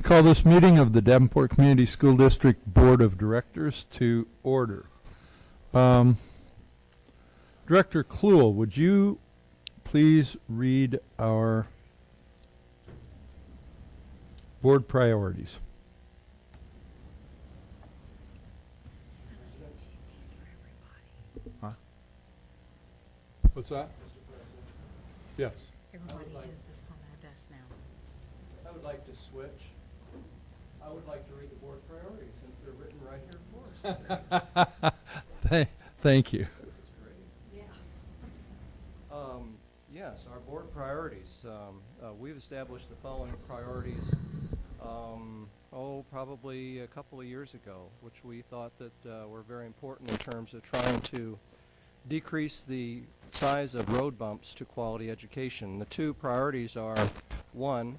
Call this meeting of the Davenport Community School District Board of Directors to order. Director Kluhl, would you please read our board priorities? Huh? What's that? Yes. Everybody has this on their desk now. I would like to switch. I would like to read the board priorities since they're written right here for us. Thank you. This is great. Yeah. Yes, our board priorities. We've established the following priorities, probably a couple of years ago, which we thought that were very important in terms of trying to decrease the size of road bumps to quality education. The two priorities are, one,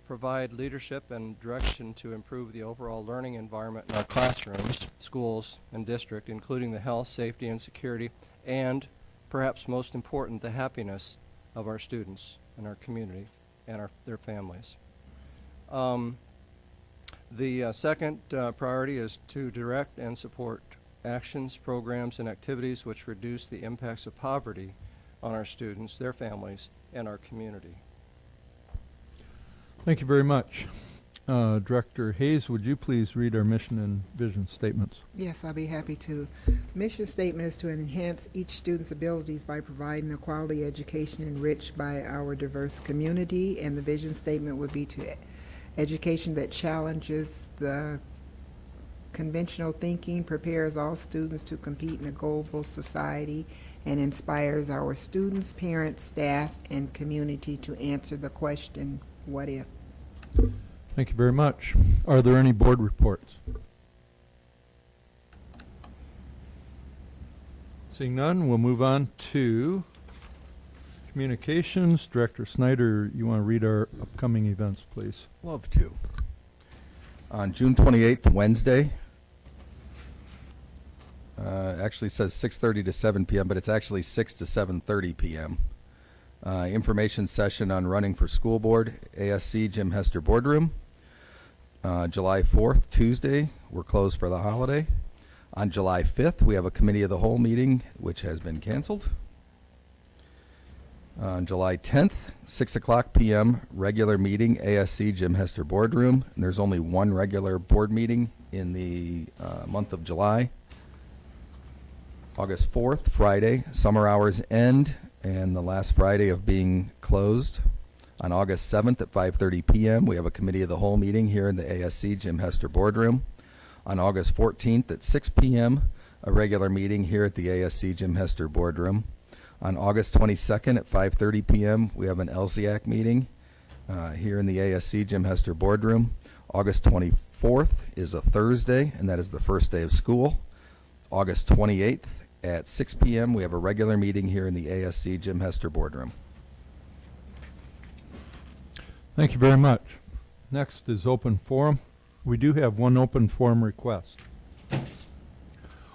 provide leadership and direction to improve the overall learning environment in our classrooms, schools, and district, including the health, safety, and security, and perhaps most important, the happiness of our students and our community and their families. The second priority is to direct and support actions, programs, and activities which reduce the impacts of poverty on our students, their families, and our community. Thank you very much. Director Hayes, would you please read our mission and vision statements? Yes, I'll be happy to. Mission statement is to enhance each student's abilities by providing a quality education enriched by our diverse community, and the vision statement would be to education that challenges the conventional thinking, prepares all students to compete in a global society, and inspires our students, parents, staff, and community to answer the question, what if? Thank you very much. Are there any board reports? Seeing none, we'll move on to communications. Director Snyder, you want to read our upcoming events, please? Love to. On June 28th, Wednesday, actually says 6:30 to 7 p.m., but it's actually 6 to 7:30 p.m. Information session on running for school board, ASC Jim Hester Boardroom. July 4th, Tuesday, we're closed for the holiday. On July 5th, we have a committee of the whole meeting, which has been canceled. On July 10th, 6 o'clock p.m., regular meeting, ASC Jim Hester Boardroom. And there's only one regular board meeting in the month of July. August 4th, Friday, summer hours end, and the last Friday of being closed. On August 7th at 5:30 p.m., we have a committee of the whole meeting here in the ASC Jim Hester Boardroom. On August 14th at 6 p.m., a regular meeting here at the ASC Jim Hester Boardroom. On August 22nd at 5:30 p.m., we have an LSEAC meeting here in the ASC Jim Hester Boardroom. August 24th is a Thursday, and that is the first day of school. August 28th at 6 p.m., we have a regular meeting here in the ASC Jim Hester Boardroom. Thank you very much. Next is open forum. We do have one open forum request.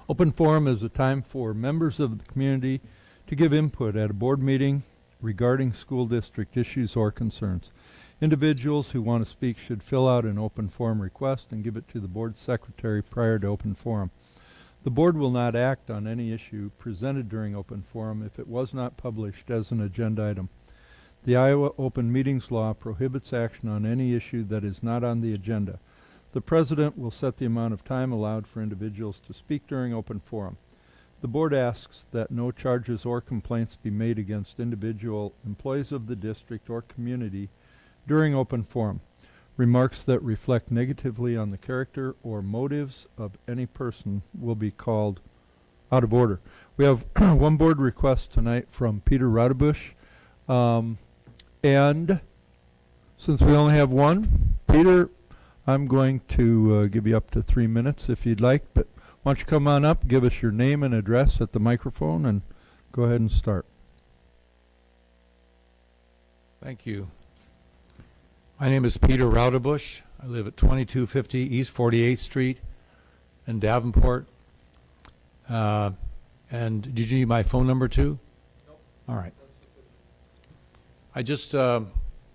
Open forum is a time for members of the community to give input at a board meeting regarding school district issues or concerns. Individuals who want to speak should fill out an open forum request and give it to the board secretary prior to open forum. The board will not act on any issue presented during open forum if it was not published as an agenda item. The Iowa Open Meetings Law prohibits action on any issue that is not on the agenda. The president will set the amount of time allowed for individuals to speak during open forum. The board asks that no charges or complaints be made against individual employees of the district or community during open forum. Remarks that reflect negatively on the character or motives of any person will be called out of order. We have one board request tonight from Peter Raudebusch. And since we only have one, Peter, I'm going to give you up to 3 minutes if you'd like, but why don't you come on up, give us your name and address at the microphone, and go ahead and start. Thank you. My name is Peter Raudebusch. I live at 2250 East 48th Street in Davenport. And did you need my phone number too? Nope. All right. I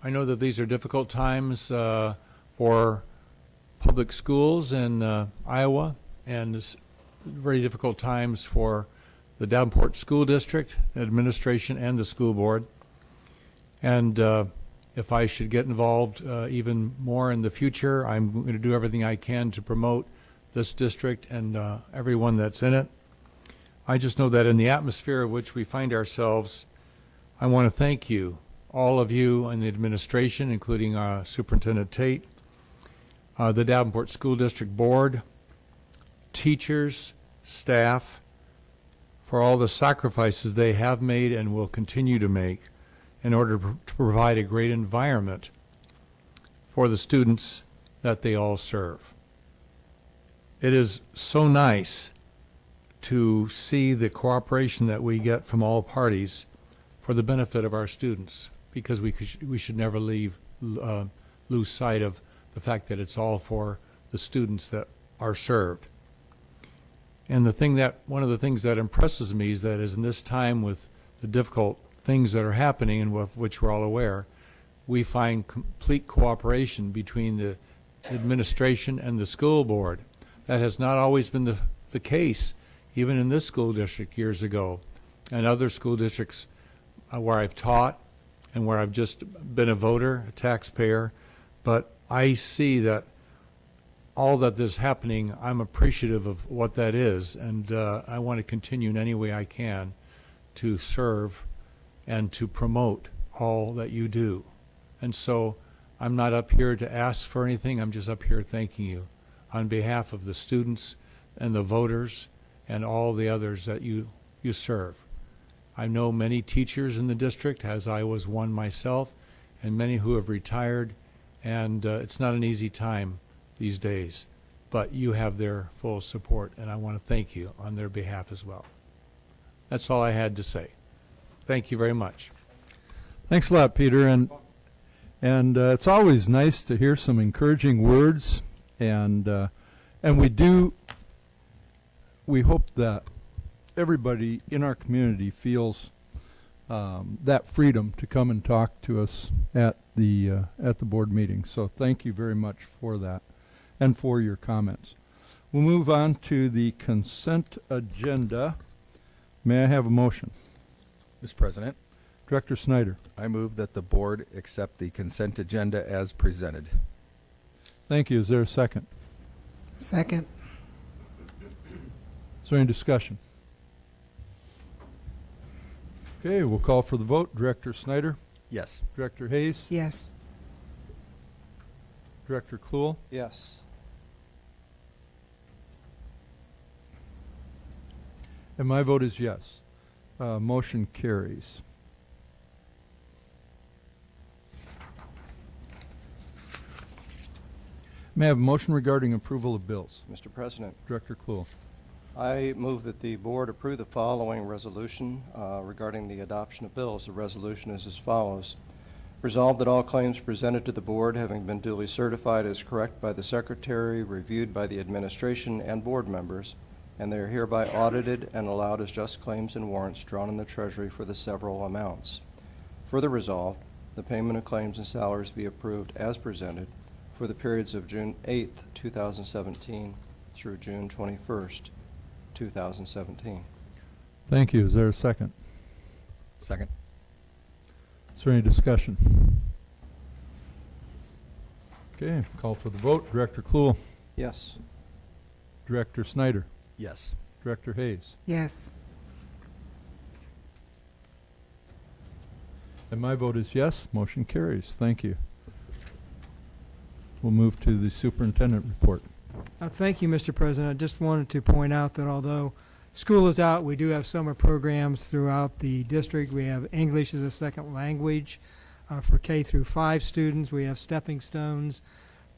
know that these are difficult times for public schools in Iowa, and it's very difficult times for the Davenport School District administration and the school board. And if I should get involved even more in the future, I'm going to do everything I can to promote this district and everyone that's in it. I just know that in the atmosphere in which we find ourselves, I want to thank you, all of you in the administration, including Superintendent Tate, the Davenport School District Board, teachers, staff, for all the sacrifices they have made and will continue to make in order to provide a great environment for the students that they all serve. It is so nice to see the cooperation that we get from all parties for the benefit of our students, because we should never lose sight of the fact that it's all for the students that are served. And one of the things that impresses me is that in this time with the difficult things that are happening and of which we're all aware, we find complete cooperation between the administration and the school board. That has not always been the case, even in this school district years ago, and other school districts where I've taught and where I've just been a voter, a taxpayer. But I see that all that is happening, I'm appreciative of what that is, and I want to continue in any way I can to serve and to promote all that you do. And so I'm not up here to ask for anything, I'm just up here thanking you on behalf of the students and the voters and all the others that you serve. I know many teachers in the district, as I was one myself, and many who have retired, and it's not an easy time these days, but you have their full support, and I want to thank you on their behalf as well. That's all I had to say. Thank you very much. Thanks a lot, Peter. And it's always nice to hear some encouraging words, and we hope that everybody in our community feels that freedom to come and talk to us at the board meeting. So thank you very much for that and for your comments. We'll move on to the consent agenda. May I have a motion? Mr. President, Director Snyder. I move that the board accept the consent agenda as presented. Thank you. Is there a second? Second. Is there any discussion? Okay, we'll call for the vote. Director Snyder, Yes. Director Hayes, Yes. Director Kluhl, Yes. and my vote is yes. Motion carries. May I have a motion regarding approval of bills? Mr. President, Director Kluhl. I move that the board approve the following resolution regarding the adoption of bills. The resolution is as follows. Resolved that all claims presented to the board, having been duly certified as correct by the secretary, reviewed by the administration and board members, and they are hereby audited and allowed as just claims and warrants drawn in the treasury for the several amounts. Further resolved, the payment of claims and salaries be approved as presented for the periods of June 8th, 2017 through June 21st, 2017. Thank you. Is there a second? Second. Is there any discussion? Okay, call for the vote. Director Kluhl, Yes. Director Snyder, Yes. Director Hayes, Yes. and my vote is yes. Motion carries. Thank you. We'll move to the superintendent report. Thank you, Mr. President. I just wanted to point out that although school is out, we do have summer programs throughout the district. We have English as a second language for K through 5 students. We have Stepping Stones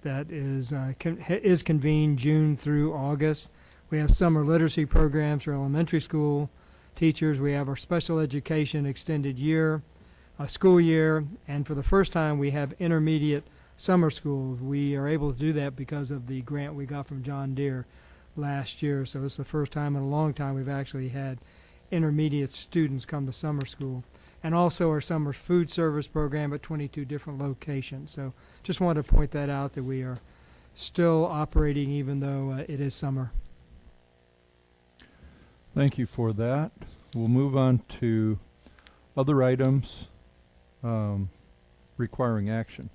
that is convened June through August. We have summer literacy programs for elementary school teachers. We have our special education extended year, school year, and for the first time we have intermediate summer schools. We are able to do that because of the grant we got from John Deere last year. So it's the first time in a long time we've actually had intermediate students come to summer school. And also our summer food service program at 22 different locations. So just wanted to point that out, that we are still operating even though it is summer. Thank you for that. We'll move on to other items requiring action.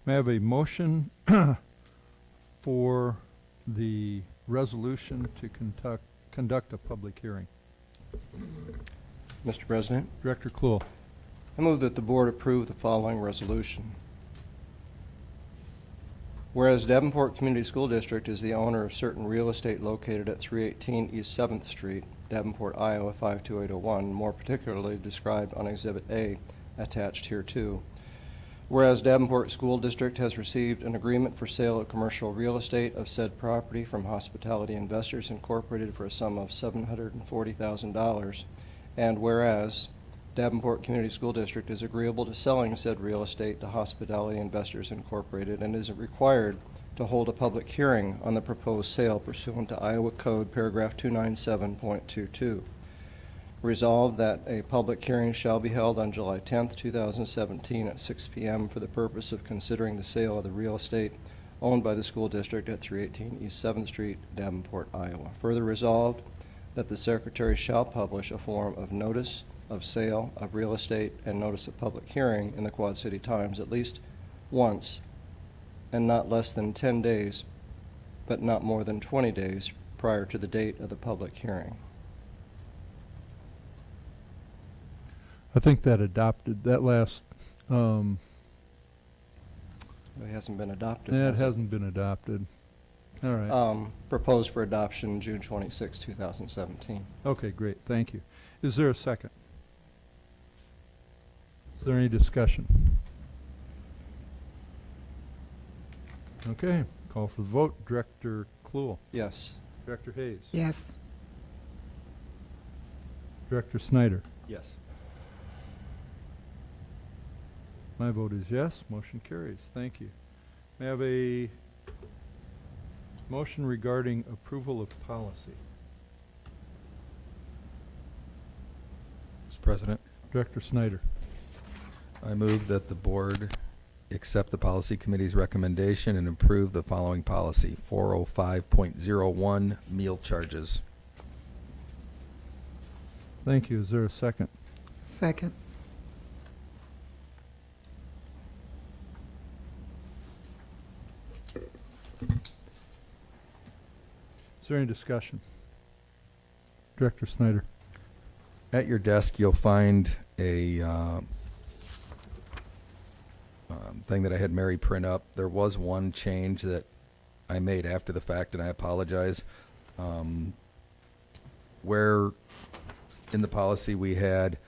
May I have a motion for the resolution to conduct a public hearing? Mr. President, Director Cluel. I move that the board approve the following resolution. Whereas Davenport Community School District is the owner of certain real estate located at 318 East 7th Street, Davenport, Iowa 52801, more particularly described on Exhibit A attached hereto. Whereas Davenport School District has received an agreement for sale of commercial real estate of said property from Hospitality Investors Incorporated for a sum of $740,000, and whereas Davenport Community School District is agreeable to selling said real estate to Hospitality Investors Incorporated and is required to hold a public hearing on the proposed sale pursuant to Iowa Code Paragraph 297.22. Resolved that a public hearing shall be held on July 10th, 2017 at 6 p.m. for the purpose of considering the sale of the real estate owned by the school district at 318 East 7th Street, Davenport, Iowa. Further resolved that the secretary shall publish a form of notice of sale of real estate and notice of public hearing in the Quad City Times at least once and not less than 10 days, but not more than 20 days prior to the date of the public hearing. I think that last, It hasn't been adopted. that has it? hasn't been adopted. All right. Proposed for adoption June 26, 2017. Okay, great. Thank you. Is there a second? Is there any discussion? Okay, call for the vote. Director Cluel. Yes. Director Hayes. Yes. Director Snyder. Yes. My vote is yes. Motion carries. Thank you. May I have a motion regarding approval of policy? Mr. President, Director Snyder. I move that the board accept the policy committee's recommendation and approve the following policy: 405.01 meal charges. Thank you. Is there a second? Second. Is there any discussion? Director Snyder. At your desk, you'll find a thing that I had Mary print up. There was one change that I made after the fact, and I apologize. Where in the policy we had,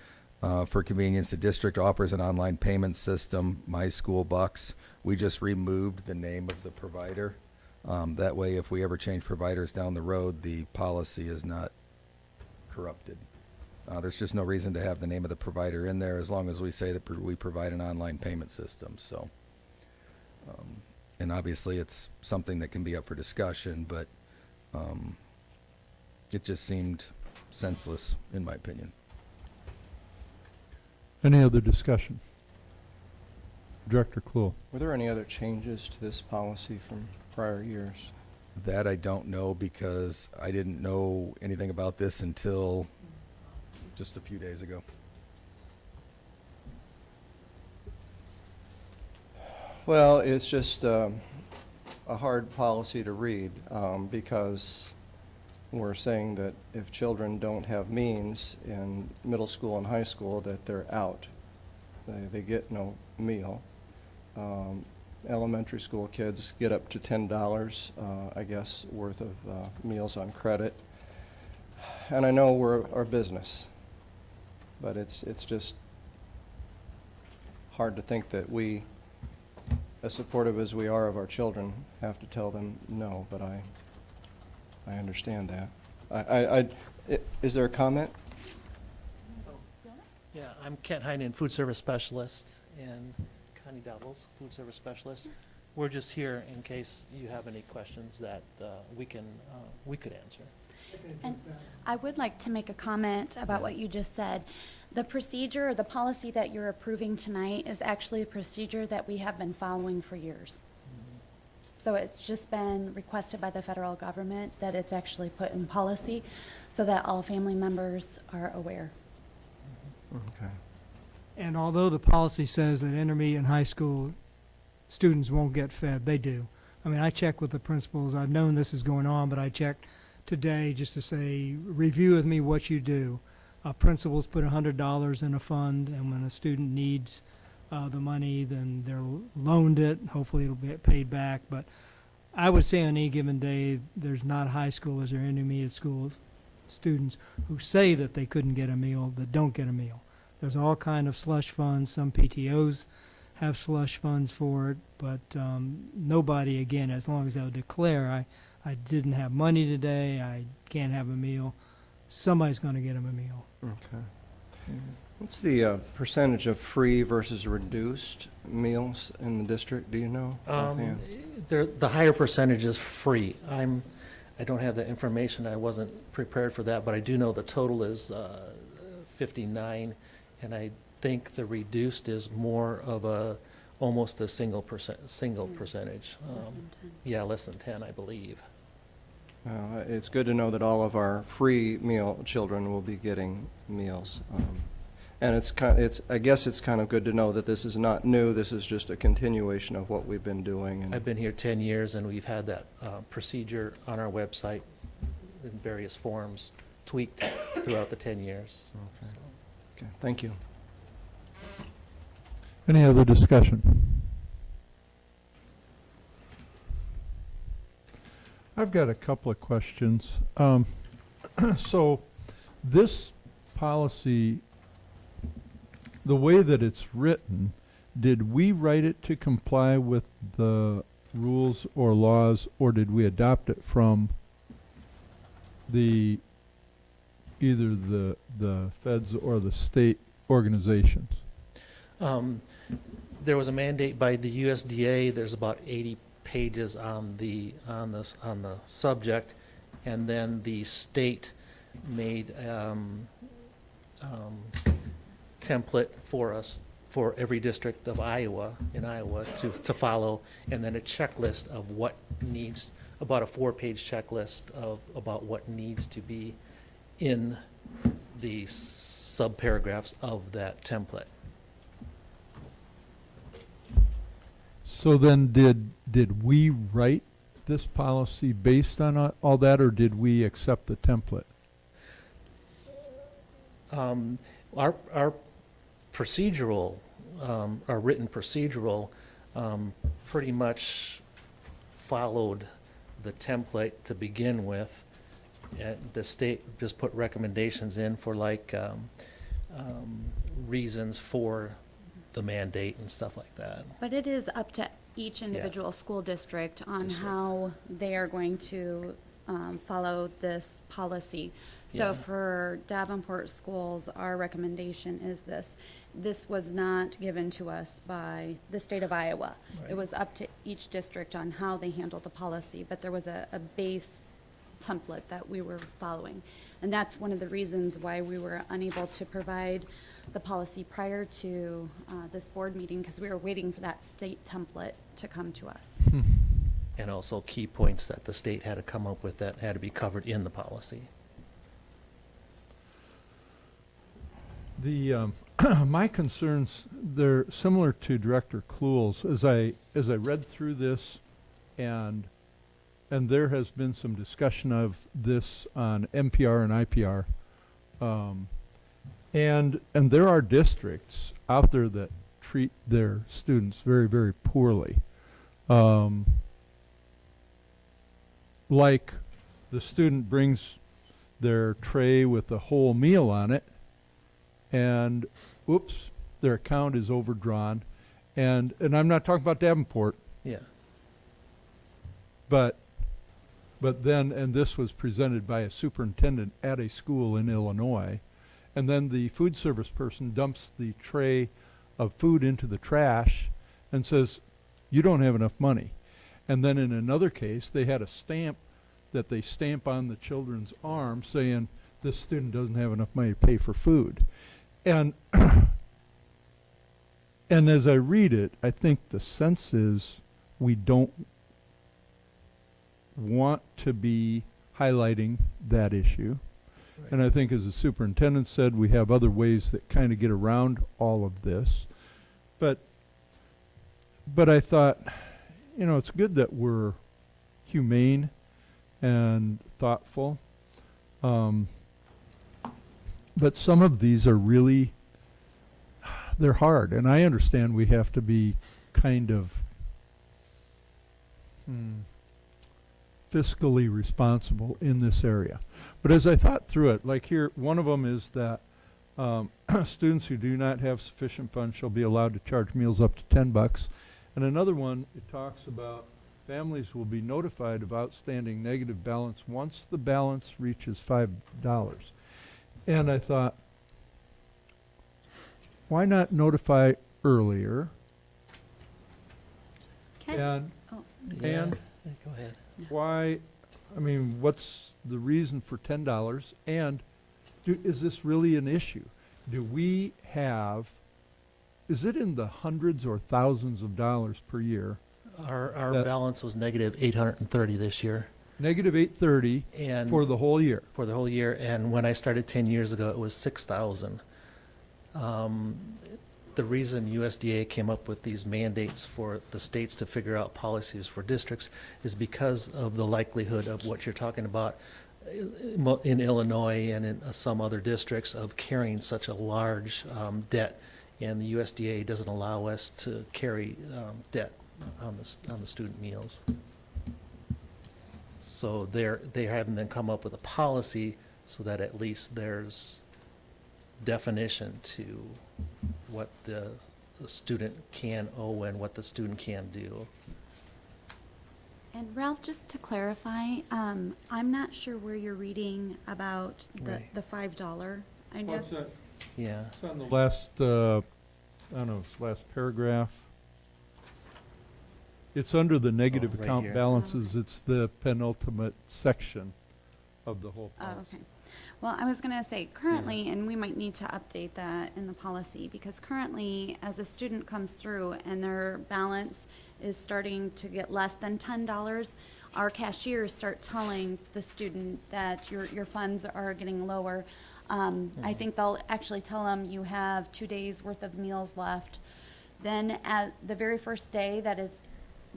for convenience, the district offers an online payment system, My School Bucks. We just removed the name of the provider. That way, if we ever change providers down the road, the policy is not corrupted. There's just no reason to have the name of the provider in there as long as we say that we provide an online payment system. So, and obviously it's something that can be up for discussion, but it just seemed senseless in my opinion. Any other discussion? Director Cluel. Were there any other changes to this policy from prior years? That I don't know because I didn't know anything about this until just a few days ago. Well, it's just a hard policy to read because we're saying that if children don't have means in middle school and high school, that they're out. They get no meal. Elementary school kids get up to $10, I guess, worth of meals on credit. And I know we're our business, but it's just hard to think that we, as supportive as we are of our children, have to tell them no, but I understand that. Is there a comment? Yeah, I'm Kent Heinen, food service specialist, and Connie Doubles, food service specialist. We're just here in case you have any questions that we could answer. And I would like to make a comment about what you just said. The procedure, the policy that you're approving tonight is actually a procedure that we have been following for years. So it's just been requested by the federal government that it's actually put in policy so that all family members are aware. Okay. And although the policy says that intermediate and high school students won't get fed, they do. I mean, I check with the principals. I've known this is going on, but I checked today just to say, review with me what you do. Principals put $100 in a fund, and when a student needs the money, then they're loaned it. Hopefully it'll get paid back. But I would say on any given day, there's not high schoolers or intermediate school students who say that they couldn't get a meal that don't get a meal. There's all kind of slush funds. Some PTOs have slush funds for it, but nobody, again, as long as they'll declare, I didn't have money today, I can't have a meal, somebody's going to get them a meal. Okay. What's the percentage of free versus reduced meals in the district? Do you know? offhand? The higher percentage is free. I don't have that information. I wasn't prepared for that, but I do know the total is 59, and I think the reduced is more of almost a single percentage. Less than 10. Yeah, less than 10, I believe. It's good to know that all of our free meal children will be getting meals. And I guess it's kind of good to know that this is not new. This is just a continuation of what we've been doing. And I've been here 10 years, and we've had that procedure on our website in various forms tweaked throughout the 10 years. Okay. So. Okay, thank you. Any other discussion? I've got a couple of questions. So this policy, the way that it's written, did we write it to comply with the rules or laws, or did we adopt it from either the feds or the state organizations? There was a mandate by the USDA. There's about 80 pages on the subject, and then the state made template for us for every district of Iowa to follow, and then a checklist of what needs, about a 4-page checklist of about what needs to be in the subparagraphs of that template. So then did we write this policy based on all that, or did we accept the template? Our procedural, our written procedural, pretty much followed the template to begin with. The state just put recommendations in for reasons for the mandate and stuff like that. But it is up to each individual school district on how they are going to follow this policy. So Yeah. for Davenport schools, our recommendation is this. This was not given to us by the state of Iowa. Right. It was up to each district on how they handle the policy, but there was a base template that we were following. And that's one of the reasons why we were unable to provide the policy prior to this board meeting, because we were waiting for that state template to come to us. And also key points that the state had to come up with that had to be covered in the policy. The my concerns, they're similar to Director Kluhl's. As I read through this, and there has been some discussion of this on NPR and IPR, and there are districts out there that treat their students very, very poorly. Like the student brings their tray with a whole meal on it, and oops, their account is overdrawn. And I'm not talking about Davenport, Yeah. but then, and this was presented by a superintendent at a school in Illinois, and then the food service person dumps the tray of food into the trash and says, you don't have enough money. And then in another case, they had a stamp that they stamp on the children's arm saying, this student doesn't have enough money to pay for food. And and as I read it, I think the sense is we don't want to be highlighting that issue. Right. And I think, as the superintendent said, we have other ways that kind of get around all of this. But I thought, you know, it's good that we're humane and thoughtful. But some of these are really, they're hard. And I understand we have to be kind of fiscally responsible in this area. But as I thought through it, like here, one of them is that students who do not have sufficient funds shall be allowed to charge meals up to $10. And another one, it talks about families will be notified of outstanding negative balance once the balance reaches $5. And I thought, why not notify earlier? Okay. And Yeah. And Go ahead. why, I mean, what's the reason for $10? And is this really an issue? Do we have, is it in the hundreds or thousands of dollars per year? Our That- balance was negative 830 this year, Negative 830 and for the whole year. for the whole year. And when I started 10 years ago, it was 6,000. The reason USDA came up with these mandates for the states to figure out policies for districts is because of the likelihood of what you're talking about in Illinois and in some other districts of carrying such a large debt, and the USDA doesn't allow us to carry debt on the student meals. So they haven't then come up with a policy so that at least there's definition to what the student can owe and what the student can do. And Ralph, just to clarify, I'm not sure where you're reading about Right. the $5. I know. What's that? Yeah. It's on the last, I don't know, it's last paragraph. It's under the negative right account here. balances. It's the penultimate section of the whole Oh, policy. okay. Well, I was going to say currently, and we might need to update that in the policy, because currently, as a student comes through and their balance is starting to get less than $10, our cashiers start telling the student that your funds are getting lower. I think they'll actually tell them you have 2 days worth of meals left. Then at the very first day that is,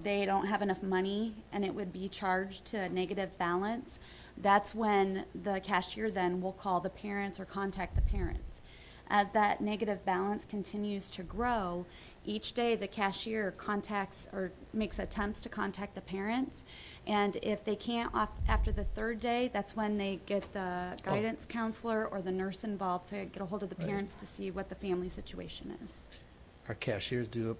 they don't have enough money and it would be charged to a negative balance, that's when the cashier then will call the parents or contact the parents. As that negative balance continues to grow, each day the cashier contacts or makes attempts to contact the parents. And if they can't after the third day, that's when they get the guidance counselor or the nurse involved to get a hold of the Right. parents to see what the family situation is. Our cashiers do a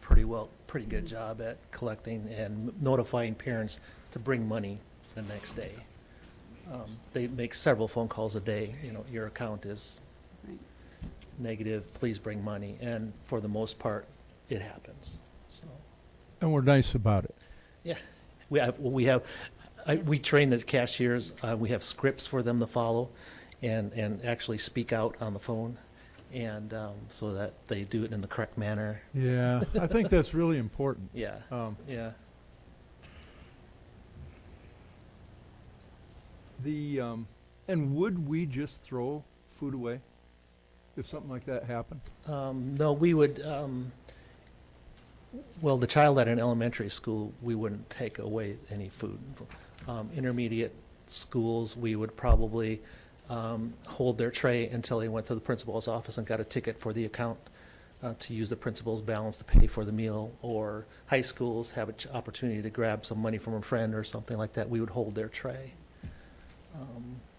pretty good job at collecting and notifying parents to bring money the next day. They make several phone calls a day, you know, your account is Right. negative, please bring money, and for the most part, it happens, so. And we're nice about it. Yeah, we train the cashiers, we have scripts for them to follow and actually speak out on the phone, and so that they do it in the correct manner. Yeah, I think that's really important. Yeah, yeah. And would we just throw food away if something like that happened? No, we would, well, the child at an elementary school, we wouldn't take away any food. Intermediate schools, we would probably hold their tray until they went to the principal's office and got a ticket for the account to use the principal's balance to pay for the meal. Or high schools have an opportunity to grab some money from a friend or something like that. We would hold their tray.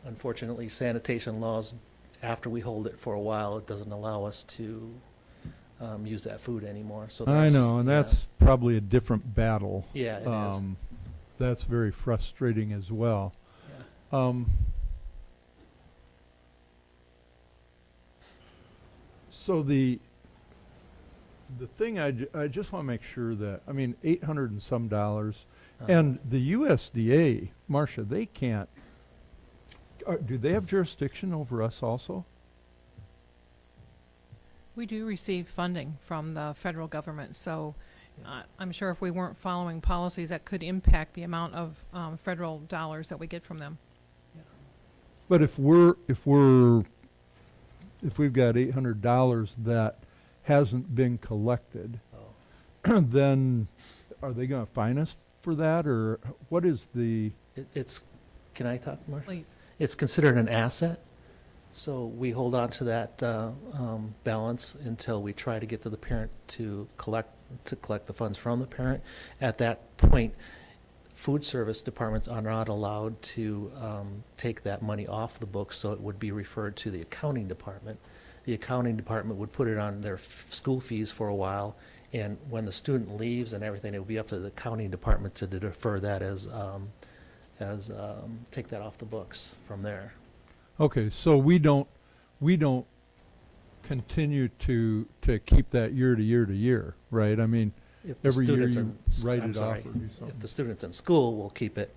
Unfortunately, sanitation laws, after we hold it for a while, it doesn't allow us to use that food anymore. So I that's- know, and yeah. that's probably a different battle. Yeah, it is. That's very frustrating as well. Yeah. So the thing I just want to make sure that, I mean, $800 and some dollars, and the USDA, Marcia, they can't, do they have jurisdiction over us also? We do receive funding from the federal government, so I'm sure if we weren't following policies, that could impact the amount of federal dollars that we get from them. But if we've got $800 that hasn't been collected, then are they going to fine us for that, or what is the? It's, can I talk more? Please. It's considered an asset, so we hold on to that balance until we try to get to the parent to collect the funds from the parent. At that point, food service departments are not allowed to take that money off the books, so it would be referred to the accounting department. The accounting department would put it on their school fees for a while, and when the student leaves and everything, it would be up to the accounting department to defer that as take that off the books from there. Okay, so we don't continue to keep that year to year, right? I mean, If the every year student's you in, write I'm it sorry, off or do something. if the student's in school, we'll keep it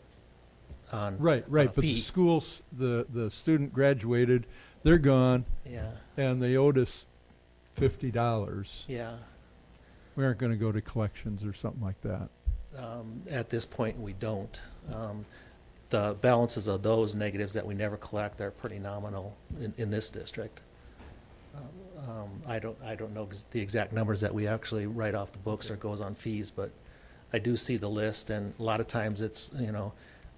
on Right, on right. a But the fee. schools, the student graduated, they're gone, Yeah, and they owed us $50. yeah. We aren't going to go to collections or something like that. At this point, we don't. The balances of those negatives that we never collect are pretty nominal in this district. I don't know the exact numbers that we actually write off the books or goes on fees, but I do see the list, and a lot of times it's,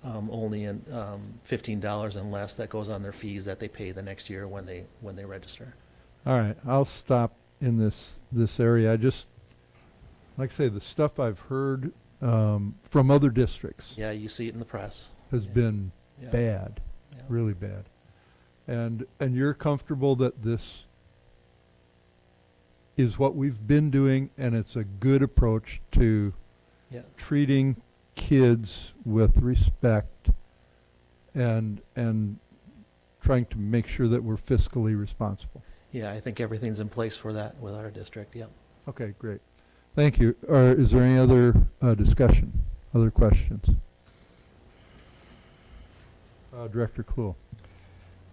only in $15 and less that goes on their fees that they pay the next year when they register. All right, I'll stop in this area. I just, like I say, the stuff I've heard from other districts Yeah, you see it in the press. has Yeah. been Yeah. bad, Yeah. really bad. And you're comfortable that this is what we've been doing, and it's a good approach to Yeah. treating kids with respect and trying to make sure that we're fiscally responsible. Yeah, I think everything's in place for that with our district, yeah. Okay, great. Thank you. Is there any other discussion, other questions? Director Kluhl.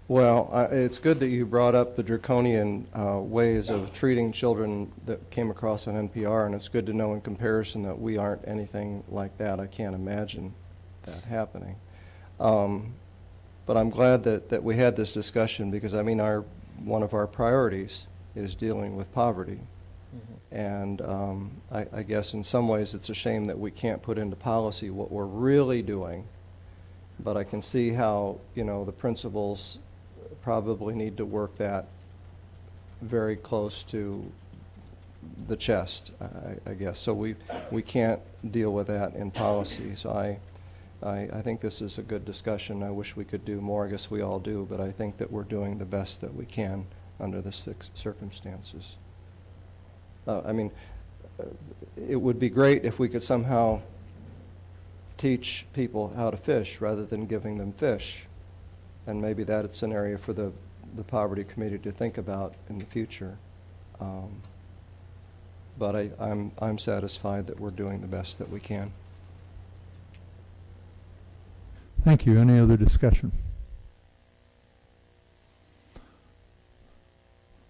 Well, it's good that you brought up the draconian ways of treating children that came across on NPR, and it's good to know in comparison that we aren't anything like that. I can't imagine that happening. But I'm glad that we had this discussion, because, I mean, one of our priorities is dealing with poverty. And I guess in some ways it's a shame that we can't put into policy what we're really doing. But I can see how, the principals probably need to work that very close to the chest, I guess. So we can't deal with that in policy. So I think this is a good discussion. I wish we could do more. I guess we all do, but I think that we're doing the best that we can under the circumstances. It would be great if we could somehow teach people how to fish rather than giving them fish. And maybe that's an area for the Poverty Committee to think about in the future. But I'm satisfied that we're doing the best that we can. Thank you. Any other discussion?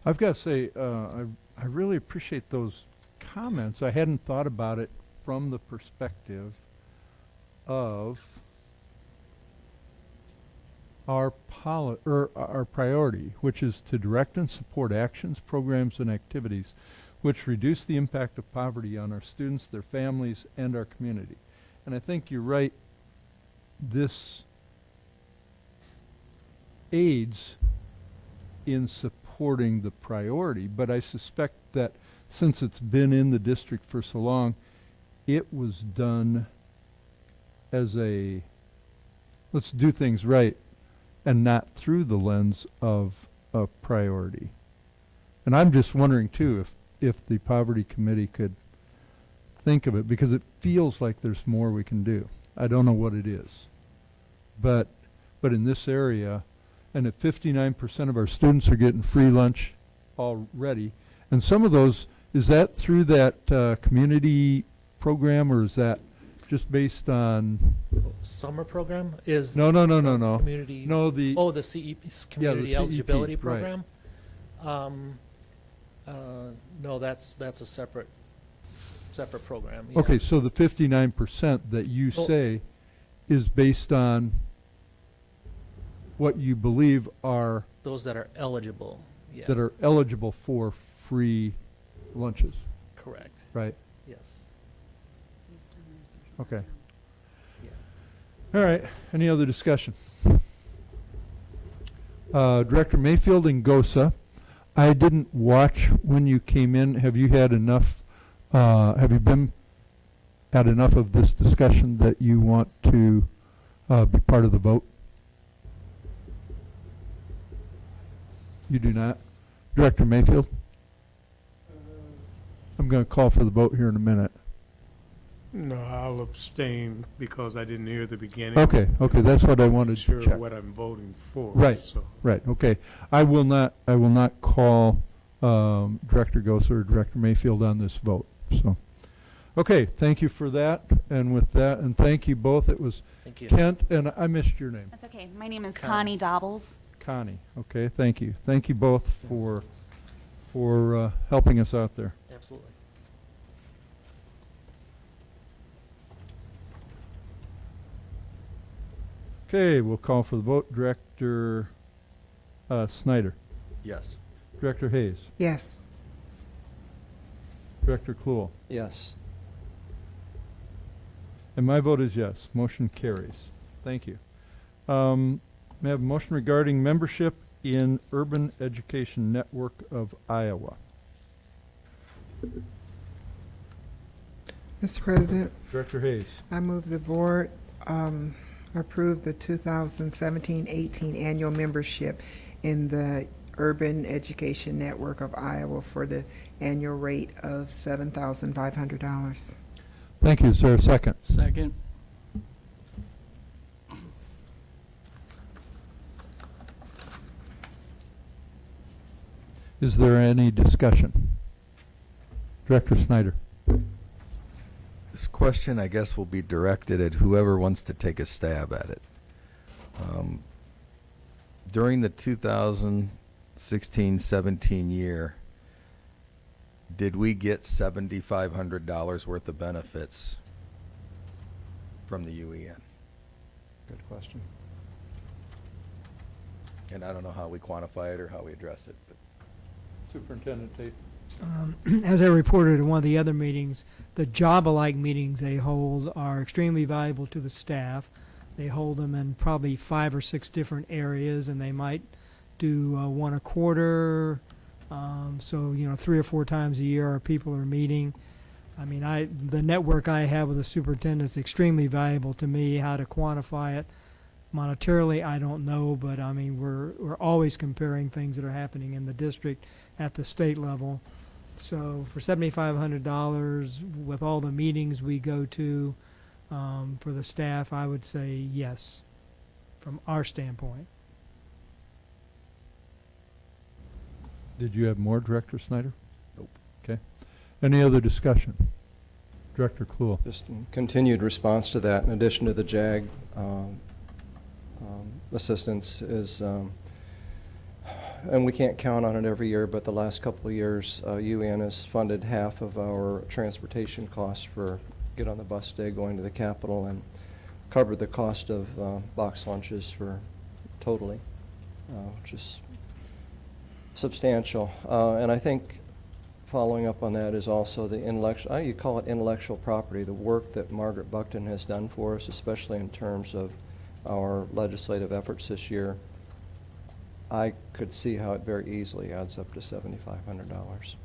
I've got to say, I really appreciate those comments. I hadn't thought about it from the perspective of our priority, which is to direct and support actions, programs, and activities which reduce the impact of poverty on our students, their families, and our community. And I think you're right. This aids in supporting the priority, but I suspect that since it's been in the district for so long, it was done as a let's do things right and not through the lens of a priority. And I'm just wondering too if the Poverty Committee could think of it, because it feels like there's more we can do. I don't know what it is. But in this area, and if 59% of our students are getting free lunch already, and some of those, is that through that community program, or is that just based on? Summer program is No. community. No, the Oh, the CEP, community CEP, eligibility right. program. No, that's a separate separate program. Yeah. Okay, so the 59% that you Oh. say is based on what you believe are, Those that are eligible. Yeah. that are eligible for free lunches, Correct. right? Yes. Okay. Yeah. All right, any other discussion? Director Mayfield and GOSA, I didn't watch when you came in. Have you had enough, have you been had enough of this discussion that you want to be part of the vote? You do not? Director Mayfield? I'm going to call for the vote here in a minute. No, I'll abstain because I didn't hear the beginning. Okay, that's what I I'm wanted sure to check. what I'm voting for. Right. So. Right, okay. I will not call Director Goser or Director Mayfield on this vote, so. Okay, thank you for that, and with that, and thank you both. It was Thank you. Kent, and I missed your name. That's okay. My name is Connie. Connie Dobbles. Connie, okay, thank you. Thank you both for helping us out there. Absolutely. Okay, we'll call for the vote. Director Snyder, Yes. Director Hayes, Yes. Director Kluhl, Yes. and my vote is yes. Motion carries. Thank you. May I have a motion regarding membership in Urban Education Network of Iowa? Mr. President, Director Hayes. I move the board approve the 2017-18 annual membership in the Urban Education Network of Iowa for the annual rate of $7,500. Thank you. Is there a second? Second. Is there any discussion? Director Snyder. This question, I guess, will be directed at whoever wants to take a stab at it. During the 2016-17 year, did we get $7,500 worth of benefits from the UEN? Good question. And I don't know how we quantify it or how we address it, but Superintendent Tate. As I reported in one of the other meetings, the job-alike meetings they hold are extremely valuable to the staff. They hold them in probably 5 or 6 different areas, and they might do one a quarter. So 3 or 4 times a year our people are meeting. I mean, the network I have with the superintendent is extremely valuable to me. How to quantify it monetarily, I don't know, but I mean, we're always comparing things that are happening in the district at the state level. So for $7,500, with all the meetings we go to for the staff, I would say yes, from our standpoint. Did you have more, Director Snyder? Nope. Okay. Any other discussion? Director Kluhl. Just in continued response to that, in addition to the JAG assistance is, and we can't count on it every year, but the last couple of years, UAN has funded half of our transportation costs for get on the bus day going to the Capitol and covered the cost of box lunches for totally, which is substantial. And I think following up on that is also the intellectual, you call it intellectual property, the work that Margaret Buckton has done for us, especially in terms of our legislative efforts this year. I could see how it very easily adds up to $7,500.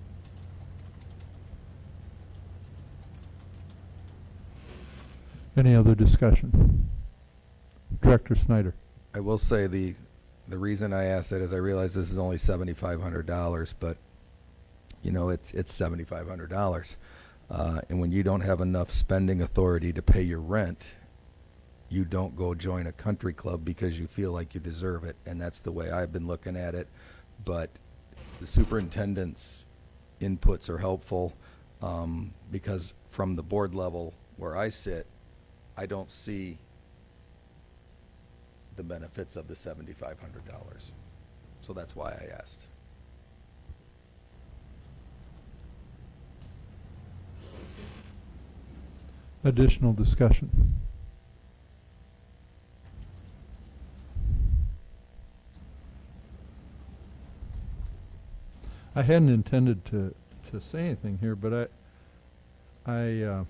Any other discussion? Director Snyder. I will say the reason I asked that is I realize this is only $7,500, but it's $7,500, and when you don't have enough spending authority to pay your rent, you don't go join a country club because you feel like you deserve it, and that's the way I've been looking at it. But the superintendent's inputs are helpful because from the board level where I sit, I don't see the benefits of the $7,500. So that's why I asked. Additional discussion. I hadn't intended to say anything here, but I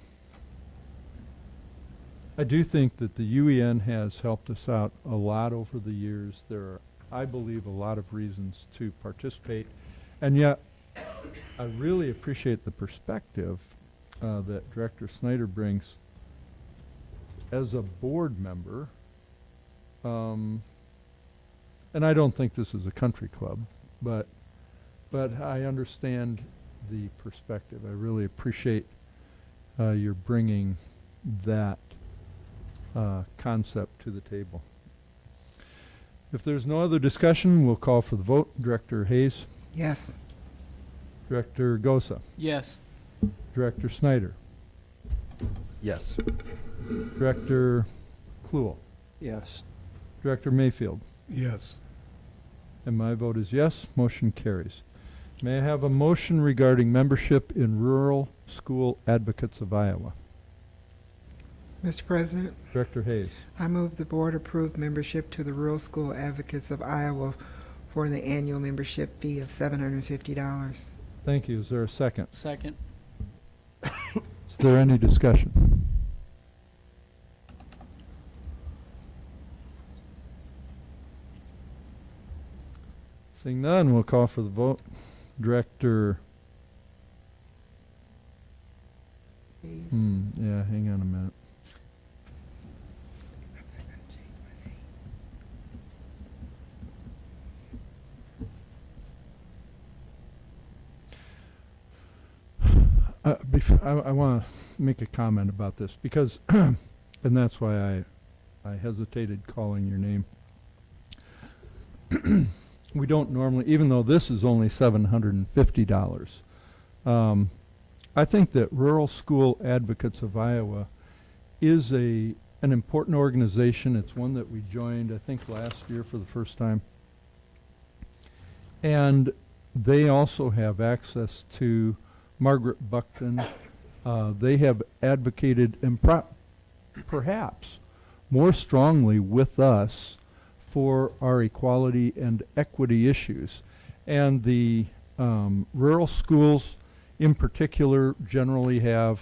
do think that the UEN has helped us out a lot over the years. There are, I believe, a lot of reasons to participate, and yet I really appreciate the perspective that Director Snyder brings as a board member. And I don't think this is a country club, but I understand the perspective. I really appreciate your bringing that concept to the table. If there's no other discussion, we'll call for the vote. Director Hayes? Yes. Director Gosa? Yes. Director Snyder? Yes. Director Kluel? Yes. Director Mayfield? Yes. And my vote is yes. Motion carries. May I have a motion regarding membership in Rural School Advocates of Iowa? Mr. President, Director Hayes. I move the board approve membership to the Rural School Advocates of Iowa for the annual membership fee of $750. Thank you. Is there a second? Second. Is there any discussion? Seeing none, we'll call for the vote. Director, yeah, hang on a minute. I want to make a comment about this because, and that's why I hesitated calling your name. We don't normally, even though this is only $750, I think that Rural School Advocates of Iowa is an important organization. It's one that we joined, I think, last year for the first time. And they also have access to Margaret Buckton. They have advocated, and perhaps more strongly with us, for our equality and equity issues. And the rural schools in particular generally have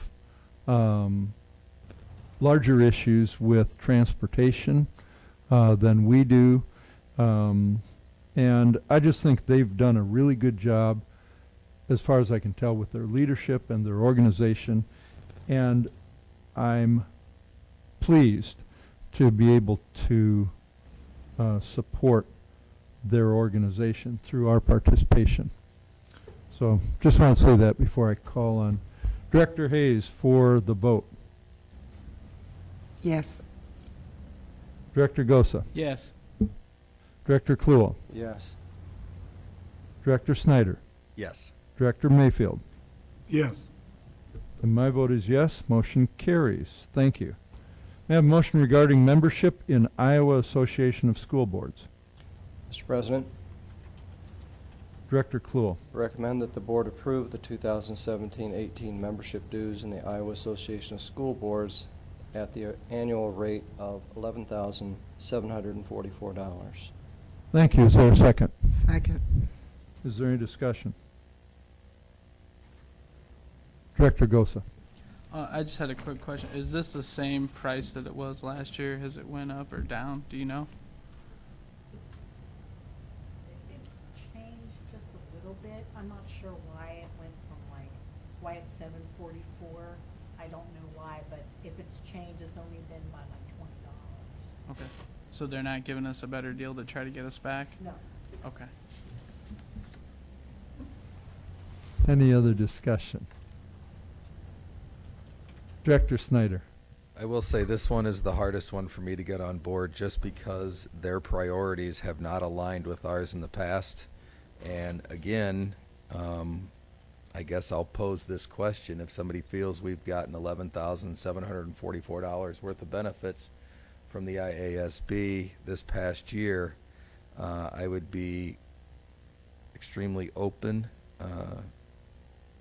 larger issues with transportation than we do. And I just think they've done a really good job, as far as I can tell, with their leadership and their organization. And I'm pleased to be able to support their organization through our participation. So just want to say that before I call on Director Hayes for the vote. Yes. Director Gosa? Yes. Director Kluel? Yes. Director Snyder? Yes. Director Mayfield? Yes. And my vote is yes. Motion carries. Thank you. May I have a motion regarding membership in Iowa Association of School Boards? Mr. President, Director Kluel. recommend that the board approve the 2017-18 membership dues in the Iowa Association of School Boards at the annual rate of $11,744. Thank you. Is there a second? Second. Is there any discussion? Director Gosa? I just had a quick question. Is this the same price that it was last year? Has it went up or down? Do you know? It's changed just a little bit. I'm not sure why it went from why it's $744. I don't know why, but if it's changed, it's only been by $20. Okay. So they're not giving us a better deal to try to get us back? No. Okay. Any other discussion? Director Snyder? I will say this one is the hardest one for me to get on board just because their priorities have not aligned with ours in the past. And again, I guess I'll pose this question. If somebody feels we've gotten $11,744 worth of benefits from the IASB this past year, I would be extremely open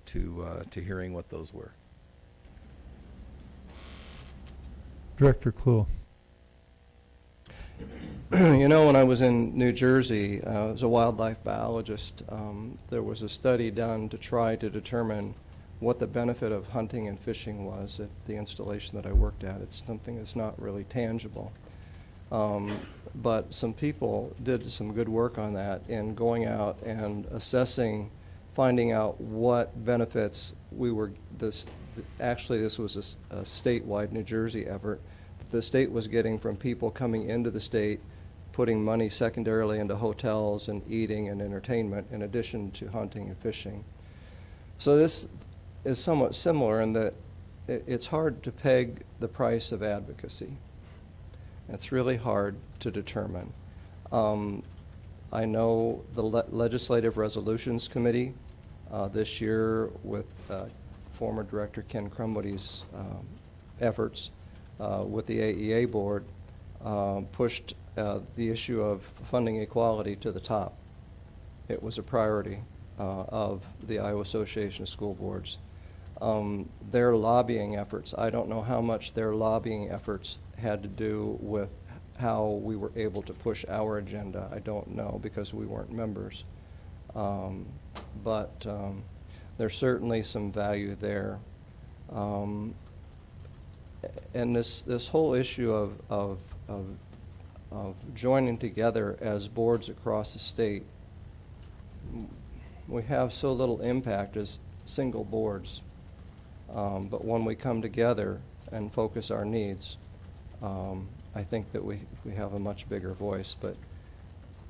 to hearing what those were. Director Cluel. You know, when I was in New Jersey, as a wildlife biologist, there was a study done to try to determine what the benefit of hunting and fishing was at the installation that I worked at. It's something that's not really tangible. But some people did some good work on that in going out and assessing, finding out what benefits we were, actually this was a statewide New Jersey effort, the state was getting from people coming into the state, putting money secondarily into hotels and eating and entertainment in addition to hunting and fishing. So this is somewhat similar in that it's hard to peg the price of advocacy. It's really hard to determine. I know the Legislative Resolutions Committee this year with former Director Ken Crumwoody's efforts with the AEA board pushed the issue of funding equality to the top. It was a priority of the Iowa Association of School Boards. Their lobbying efforts, I don't know how much their lobbying efforts had to do with how we were able to push our agenda. I don't know because we weren't members. But there's certainly some value there. And this whole issue of joining together as boards across the state, we have so little impact as single boards. But when we come together and focus our needs, I think that we have a much bigger voice. But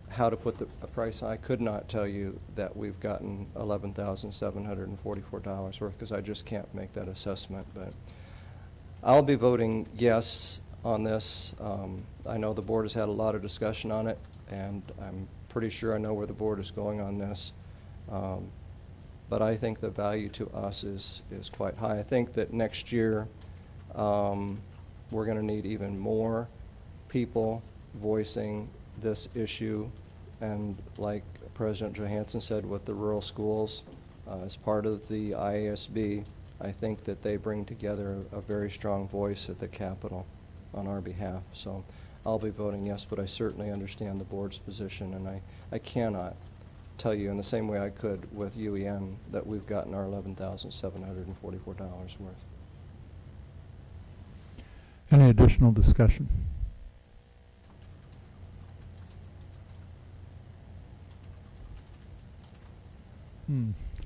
how to put a price, I could not tell you that we've gotten $11,744 worth because I just can't make that assessment. But I'll be voting yes on this. I know the board has had a lot of discussion on it, and I'm pretty sure I know where the board is going on this. But I think the value to us is quite high. I think that next year we're going to need even more people voicing this issue. And like President Johansson said with the rural schools, as part of the IASB, I think that they bring together a very strong voice at the Capitol on our behalf. So I'll be voting yes, but I certainly understand the board's position, and I cannot tell you in the same way I could with UEN that we've gotten our $11,744 worth. Any additional discussion?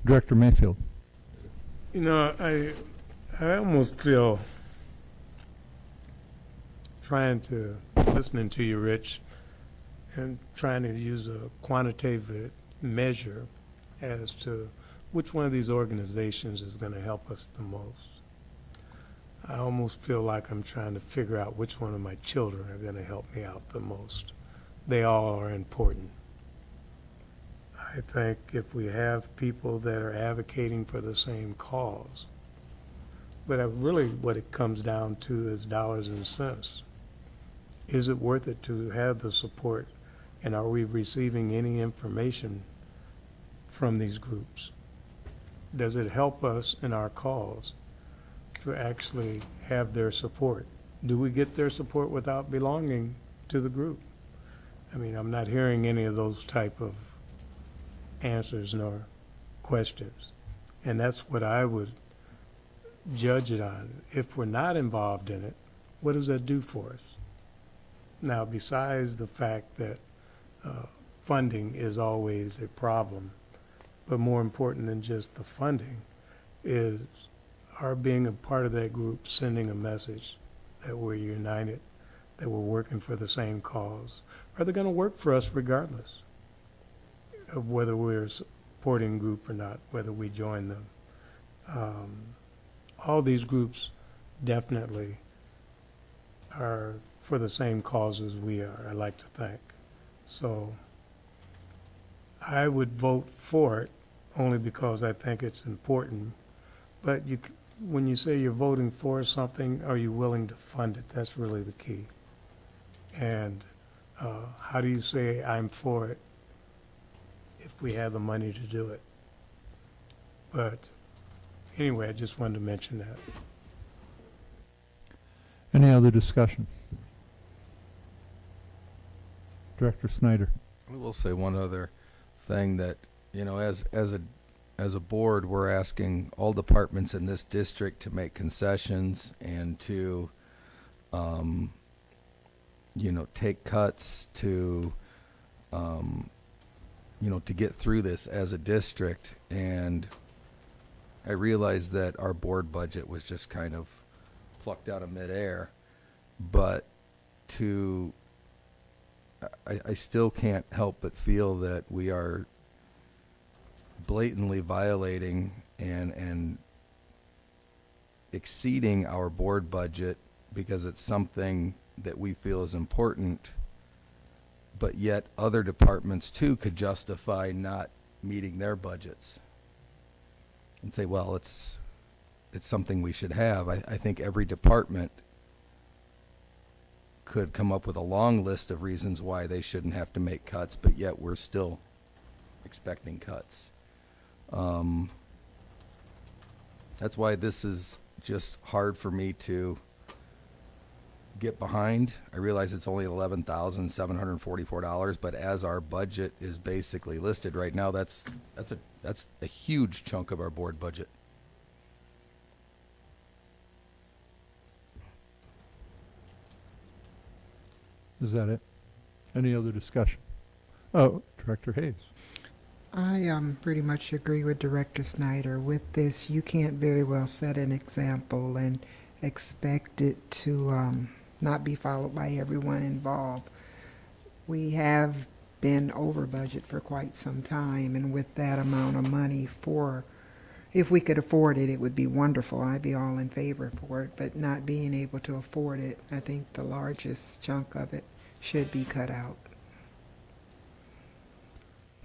Director Mayfield. You know, I almost feel listening to you, Rich, and trying to use a quantitative measure as to which one of these organizations is going to help us the most. I almost feel like I'm trying to figure out which one of my children are going to help me out the most. They all are important. I think if we have people that are advocating for the same cause, but really what it comes down to is dollars and cents. Is it worth it to have the support, and are we receiving any information from these groups? Does it help us in our cause to actually have their support? Do we get their support without belonging to the group? I mean, I'm not hearing any of those type of answers nor questions. And that's what I would judge it on. If we're not involved in it, what does that do for us? Now, besides the fact that funding is always a problem, but more important than just the funding is our being a part of that group, sending a message that we're united, that we're working for the same cause. Are they going to work for us regardless of whether we're supporting group or not, whether we join them? All these groups definitely are for the same cause as we are, I like to think. So I would vote for it only because I think it's important. But when you say you're voting for something, are you willing to fund it? That's really the key. And how do you say I'm for it if we have the money to do it? But anyway, I just wanted to mention that. Any other discussion? Director Snyder. I will say one other thing that, as a board, we're asking all departments in this district to make concessions and to, take cuts to, to get through this as a district. And I realized that our board budget was just kind of plucked out of midair, but I still can't help but feel that we are blatantly violating and exceeding our board budget because it's something that we feel is important, but yet other departments too could justify not meeting their budgets and say, well, it's something we should have. I think every department could come up with a long list of reasons why they shouldn't have to make cuts, but yet we're still expecting cuts. That's why this is just hard for me to get behind. I realize it's only $11,744, but as our budget is basically listed right now, that's a huge chunk of our board budget. Is that it? Any other discussion? Oh, Director Hayes. I pretty much agree with Director Snyder. With this, you can't very well set an example and expect it to not be followed by everyone involved. We have been over budget for quite some time, and with that amount of money if we could afford it, it would be wonderful. I'd be all in favor for it, but not being able to afford it, I think the largest chunk of it should be cut out.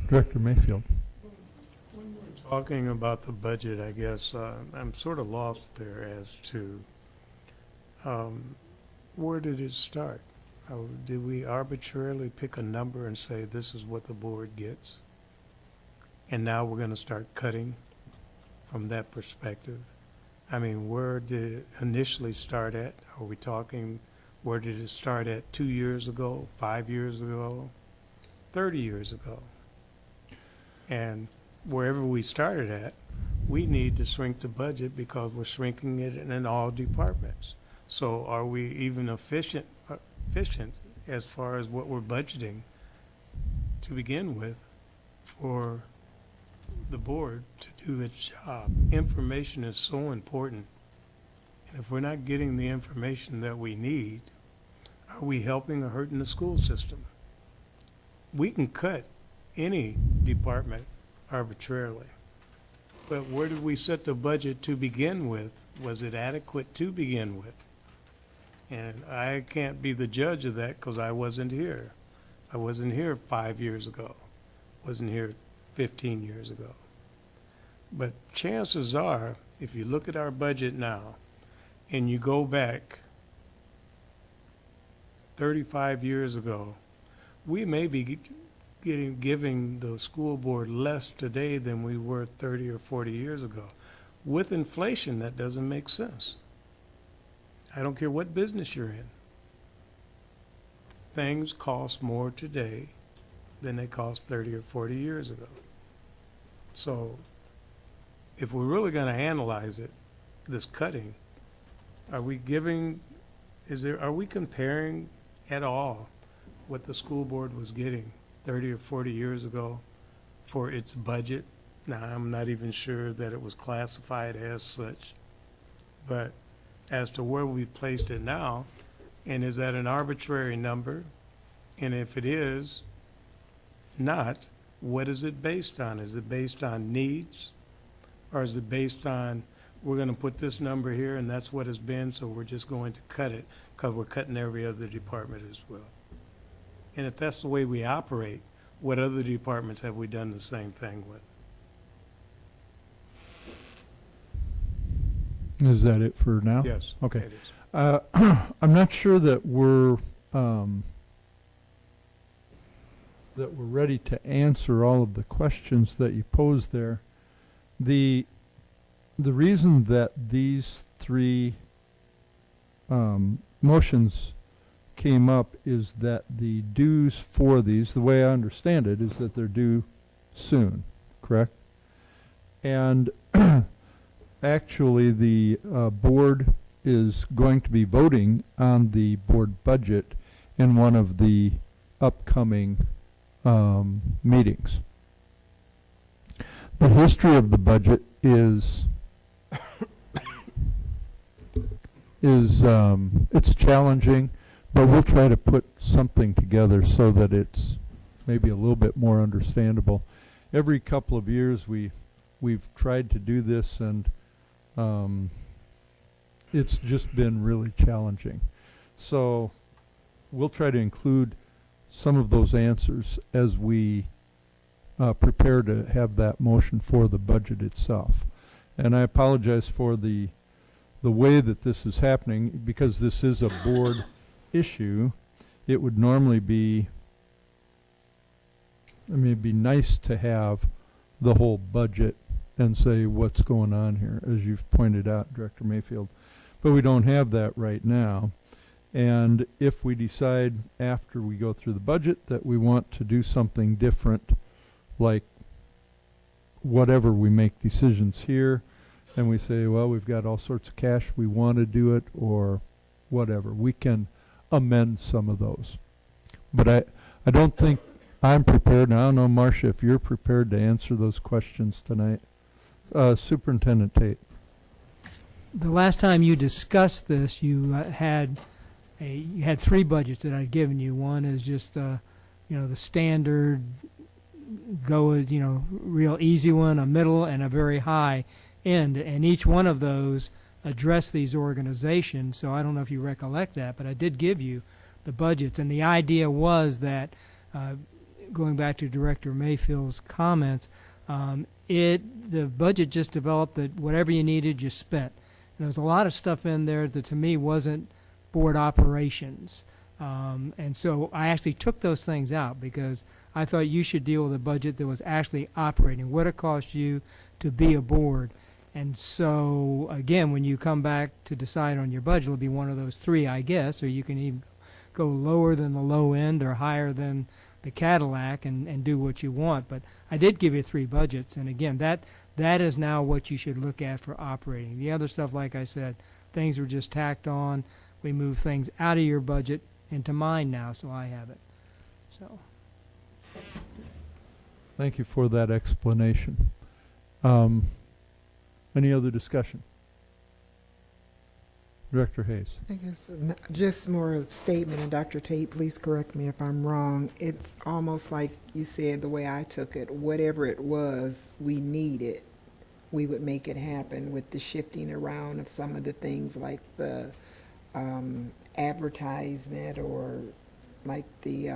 Director Mayfield. When we're talking about the budget, I guess I'm sort of lost there as to where did it start? Did we arbitrarily pick a number and say this is what the board gets? And now we're going to start cutting from that perspective? I mean, where did it initially start at? Are we talking, where did it start at 2 years ago, 5 years ago, 30 years ago? And wherever we started at, we need to shrink the budget because we're shrinking it in all departments. So are we even efficient as far as what we're budgeting to begin with for the board to do its job? Information is so important. And if we're not getting the information that we need, are we helping or hurting the school system? We can cut any department arbitrarily. But where did we set the budget to begin with? Was it adequate to begin with? And I can't be the judge of that because I wasn't here. I wasn't here 5 years ago. Wasn't here 15 years ago. But chances are, if you look at our budget now and you go back 35 years ago, we may be giving the school board less today than we were 30 or 40 years ago. With inflation, that doesn't make sense. I don't care what business you're in. Things cost more today than they cost 30 or 40 years ago. So if we're really going to analyze it, this cutting, are we comparing at all what the school board was getting 30 or 40 years ago for its budget? Now, I'm not even sure that it was classified as such, but as to where we've placed it now, and is that an arbitrary number? And if it is not, what is it based on? Is it based on needs? Or is it based on, we're going to put this number here and that's what it's been, so we're just going to cut it because we're cutting every other department as well? And if that's the way we operate, what other departments have we done the same thing with? Is that it for now? Yes. Okay. It is. I'm not sure that we're ready to answer all of the questions that you posed there. The reason that these three motions came up is that the dues for these, the way I understand it, is that they're due soon, correct? And actually, the board is going to be voting on the board budget in one of the upcoming meetings. The history of the budget is it's challenging, but we'll try to put something together so that it's maybe a little bit more understandable. Every couple of years we've tried to do this, and it's just been really challenging. So we'll try to include some of those answers as we prepare to have that motion for the budget itself. And I apologize for the way that this is happening, because this is a board issue. It would normally be, I mean, it'd be nice to have the whole budget and say what's going on here, as you've pointed out, Director Mayfield. But we don't have that right now. And if we decide after we go through the budget that we want to do something different, like whatever, we make decisions here and we say, well, we've got all sorts of cash, we want to do it, or whatever, we can amend some of those. But I don't think I'm prepared, and I don't know, Marcia, if you're prepared to answer those questions tonight. Superintendent Tate. The last time you discussed this, you had three budgets that I'd given you. One is just the standard go as real easy one, a middle, and a very high end, and each one of those address these organizations. So I don't know if you recollect that, but I did give you the budgets, and the idea was that going back to Director Mayfield's comments, the budget just developed that whatever you needed, you spent. And there was a lot of stuff in there that to me wasn't board operations. And so I actually took those things out because I thought you should deal with a budget that was actually operating, what it cost you to be a board. And so, again, when you come back to decide on your budget, it'll be one of those three, I guess, or you can even go lower than the low end or higher than the Cadillac and do what you want. But I did give you three budgets, and again, that is now what you should look at for operating. The other stuff, like I said, things were just tacked on. We moved things out of your budget into mine now, so I have it. So, thank you for that explanation. Any other discussion? Director Hayes. I guess just more of a statement, and Dr. Tate, please correct me if I'm wrong. It's almost like you said, the way I took it, whatever it was we needed, we would make it happen with the shifting around of some of the things like the advertisement or like the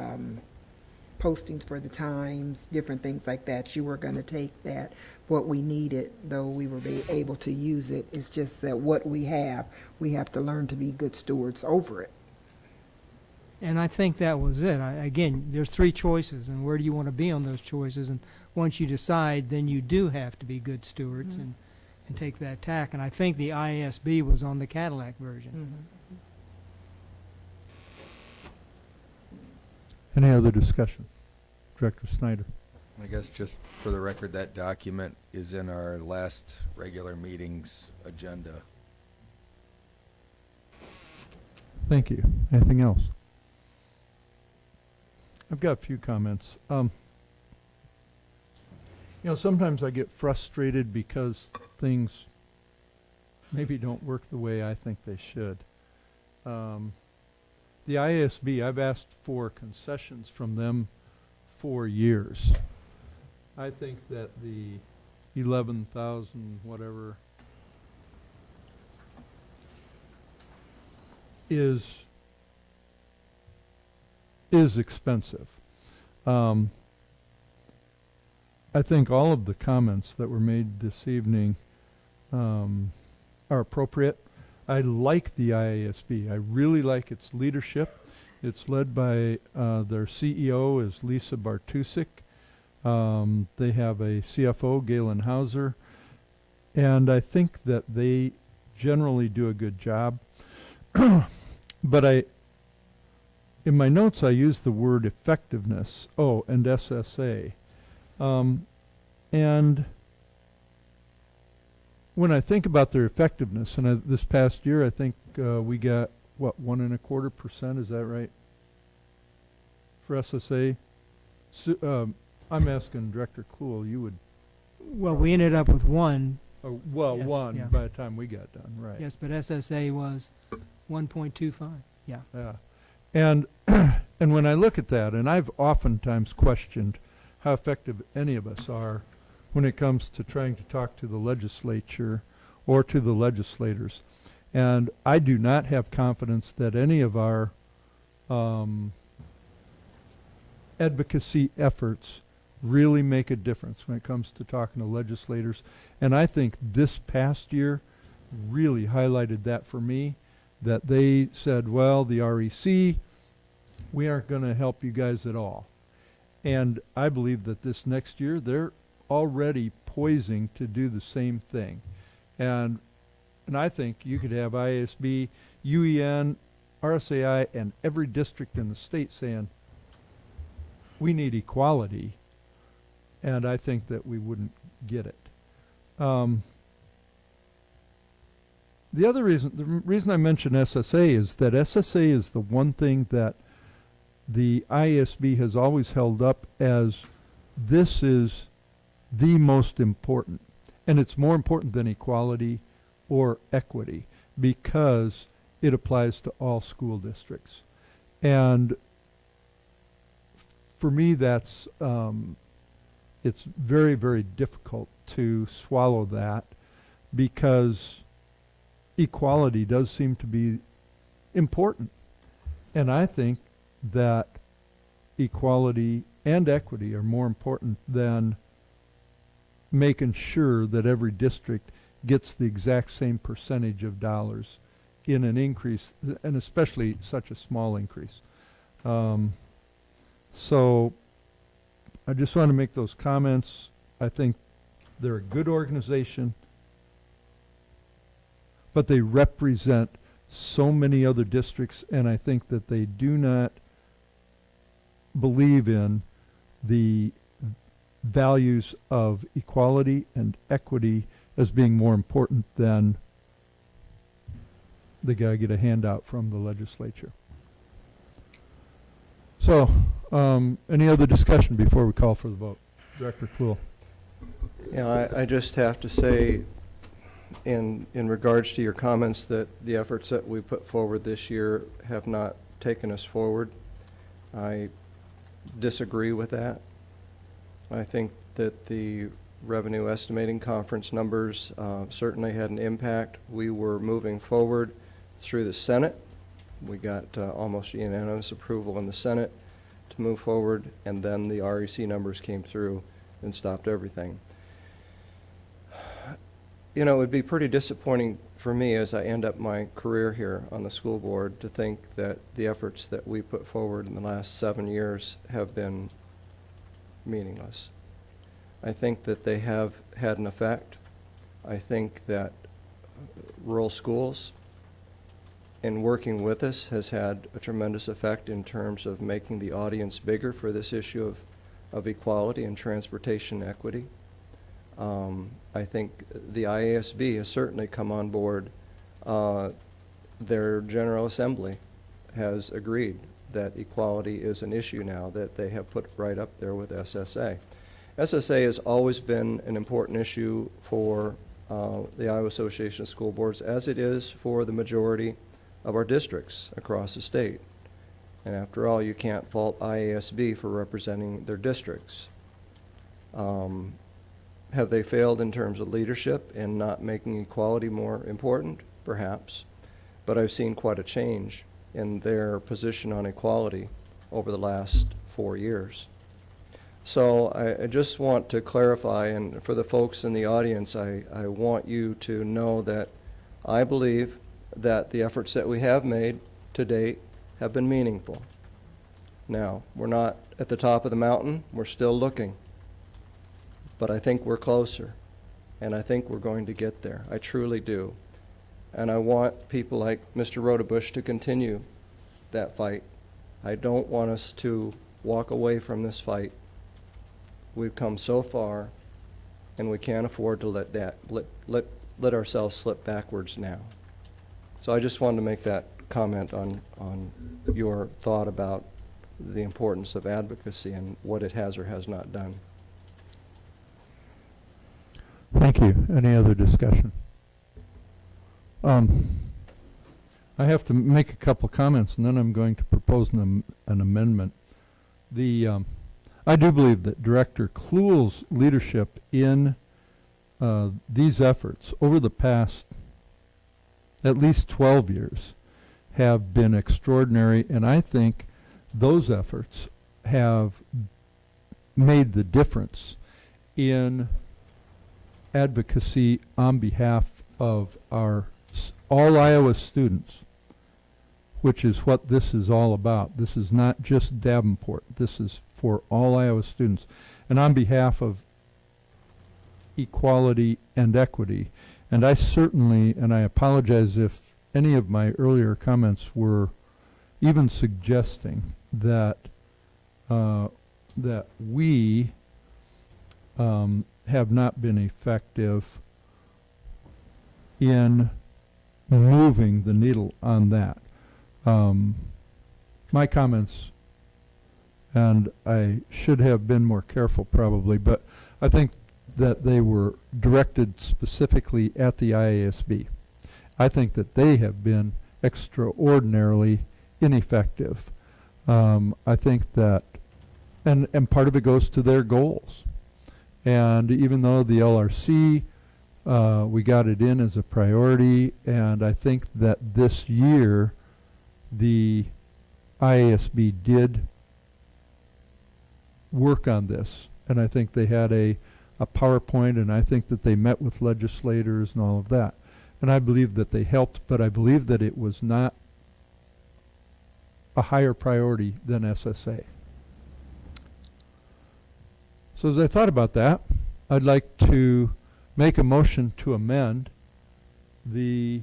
postings for the Times, different things like that. You were going to take that, what we needed, though we were able to use it. It's just that what we have to learn to be good stewards over it. and I think that was it. Again, there's three choices, and where do you want to be on those choices? And once you decide, then you do have to be good stewards and take that tack. And I think the IASB was on the Cadillac version. Any other discussion? Director Snyder. I guess just for the record, that document is in our last regular meeting's agenda. Thank you. Anything else? I've got a few comments. Sometimes I get frustrated because things maybe don't work the way I think they should. The IASB, I've asked for concessions from them for years. I think that the 11,000 whatever is expensive. I think all of the comments that were made this evening are appropriate. I like the IASB. I really like its leadership. It's led by their CEO is Lisa Bartusik. They have a CFO, Galen Hauser, and I think that they generally do a good job. but in my notes, I used the word effectiveness. Oh, and SSA. And when I think about their effectiveness, and this past year, I think we got, what, 1.25%, is that right? For SSA? I'm asking Director Kluhl, you would, Well, we ended up with one, well, Yes, one yeah. by the time we got done, right? yes, but SSA was 1.25, yeah. Yeah. And and when I look at that, and I've oftentimes questioned how effective any of us are when it comes to trying to talk to the legislature or to the legislators. And I do not have confidence that any of our advocacy efforts really make a difference when it comes to talking to legislators. And I think this past year really highlighted that for me, that they said, well, the REC, we aren't going to help you guys at all. And I believe that this next year, they're already poising to do the same thing. And I think you could have IASB, UEN, RSAI, and every district in the state saying, we need equality. And I think that we wouldn't get it. The other reason, the reason I mention SSA is that SSA is the one thing that the IASB has always held up as this is the most important. And it's more important than equality or equity because it applies to all school districts. And for me, that's, it's very, very difficult to swallow that because equality does seem to be important. And I think that equality and equity are more important than making sure that every district gets the exact same percentage of dollars in an increase, and especially such a small increase. So I just want to make those comments. I think they're a good organization, but they represent so many other districts, and I think that they do not believe in the values of equality and equity as being more important than the guy get a handout from the legislature. So, any other discussion before we call for the vote? Director Kluhl. Yeah, I just have to say, in regards to your comments, that the efforts that we put forward this year have not taken us forward. I disagree with that. I think that the revenue estimating conference numbers certainly had an impact. We were moving forward through the Senate. We got almost unanimous approval in the Senate to move forward, and then the REC numbers came through and stopped everything. You know, it would be pretty disappointing for me as I end up my career here on the school board to think that the efforts that we put forward in the last 7 years have been meaningless. I think that they have had an effect. I think that rural schools, in working with us, has had a tremendous effect in terms of making the audience bigger for this issue of equality and transportation equity. I think the IASB has certainly come on board. Their General Assembly has agreed that equality is an issue now that they have put right up there with SSA. SSA has always been an important issue for the Iowa Association of School Boards, as it is for the majority of our districts across the state. And after all, you can't fault IASB for representing their districts. Have they failed in terms of leadership and not making equality more important? Perhaps. But I've seen quite a change in their position on equality over the last 4 years. So I just want to clarify, and for the folks in the audience, I want you to know that I believe that the efforts that we have made to date have been meaningful. Now, we're not at the top of the mountain, we're still looking. But I think we're closer, and I think we're going to get there. I truly do. and I want people like Mr. Rodebush to continue that fight. I don't want us to walk away from this fight. We've come so far, and we can't afford to let ourselves slip backwards now. So I just wanted to make that comment on your thought about the importance of advocacy and what it has or has not done. Thank you. Any other discussion? I have to make a couple comments, and then I'm going to propose an amendment. I do believe that Director Kluhl's leadership in these efforts over the past at least 12 years have been extraordinary, and I think those efforts have made the difference in advocacy on behalf of all Iowa students, which is what this is all about. This is not just Davenport. This is for all Iowa students. And on behalf of equality and equity, and I certainly, and I apologize if any of my earlier comments were even suggesting that that we have not been effective in moving the needle on that. My comments, and I should have been more careful probably, but I think that they were directed specifically at the IASB. I think that they have been extraordinarily ineffective. I think that, and part of it goes to their goals. And even though the LRC, we got it in as a priority, and I think that this year the IASB did work on this, and I think they had a PowerPoint, and I think that they met with legislators and all of that. And I believe that they helped, but I believe that it was not a higher priority than SSA. So as I thought about that, I'd like to make a motion to amend the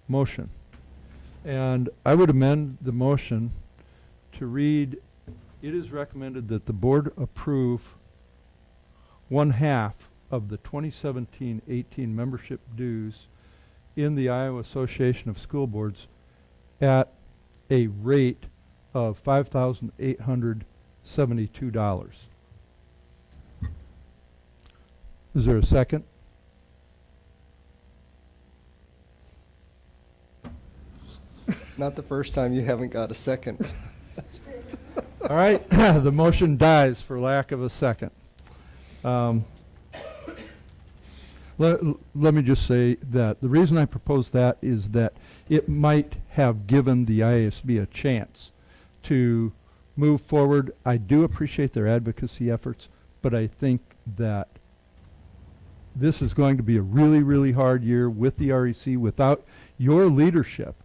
motion. And I would amend the motion to read, it is recommended that the board approve 1/2 of the 2017-18 membership dues in the Iowa Association of School Boards at a rate of $5,872. Is there a second? Not the first time you haven't got a second. All right, the motion dies for lack of a second. Let me just say that the reason I propose that is that it might have given the IASB a chance to move forward. I do appreciate their advocacy efforts, but I think that this is going to be a really, really hard year with the REC. Without your leadership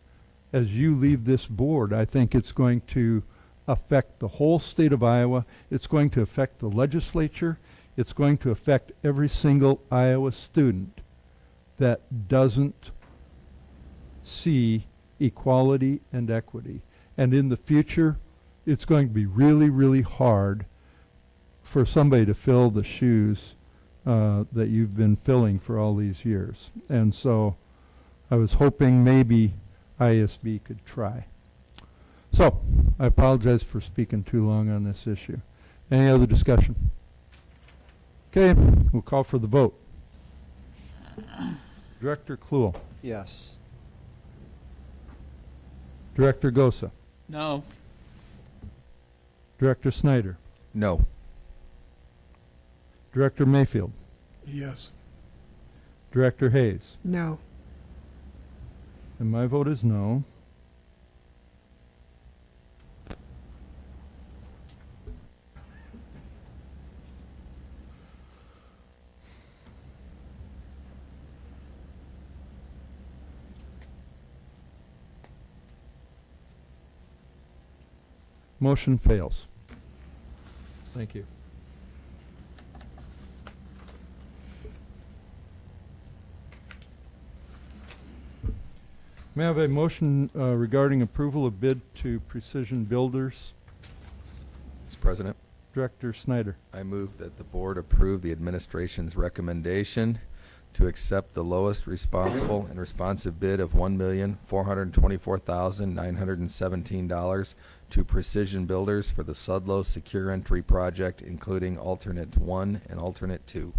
as you leave this board, I think it's going to affect the whole state of Iowa. It's going to affect the legislature. It's going to affect every single Iowa student that doesn't see equality and equity. And in the future, it's going to be really, really hard for somebody to fill the shoes that you've been filling for all these years. And so I was hoping maybe ISB could try. So I apologize for speaking too long on this issue. Any other discussion? Okay, we'll call for the vote. Director Kluhl. Yes. Director Gosa. No. Director Snyder. No. Director Mayfield. Yes. Director Hayes. No. And my vote is no. Motion fails. Thank you. May I have a motion regarding approval of bid to Precision Builders? Mr. President, Director Snyder. I move that the board approve the administration's recommendation to accept the lowest responsible and responsive bid of $1,424,917 to Precision Builders for the Sudlow Secure Entry Project, including alternate 1 and alternate 2.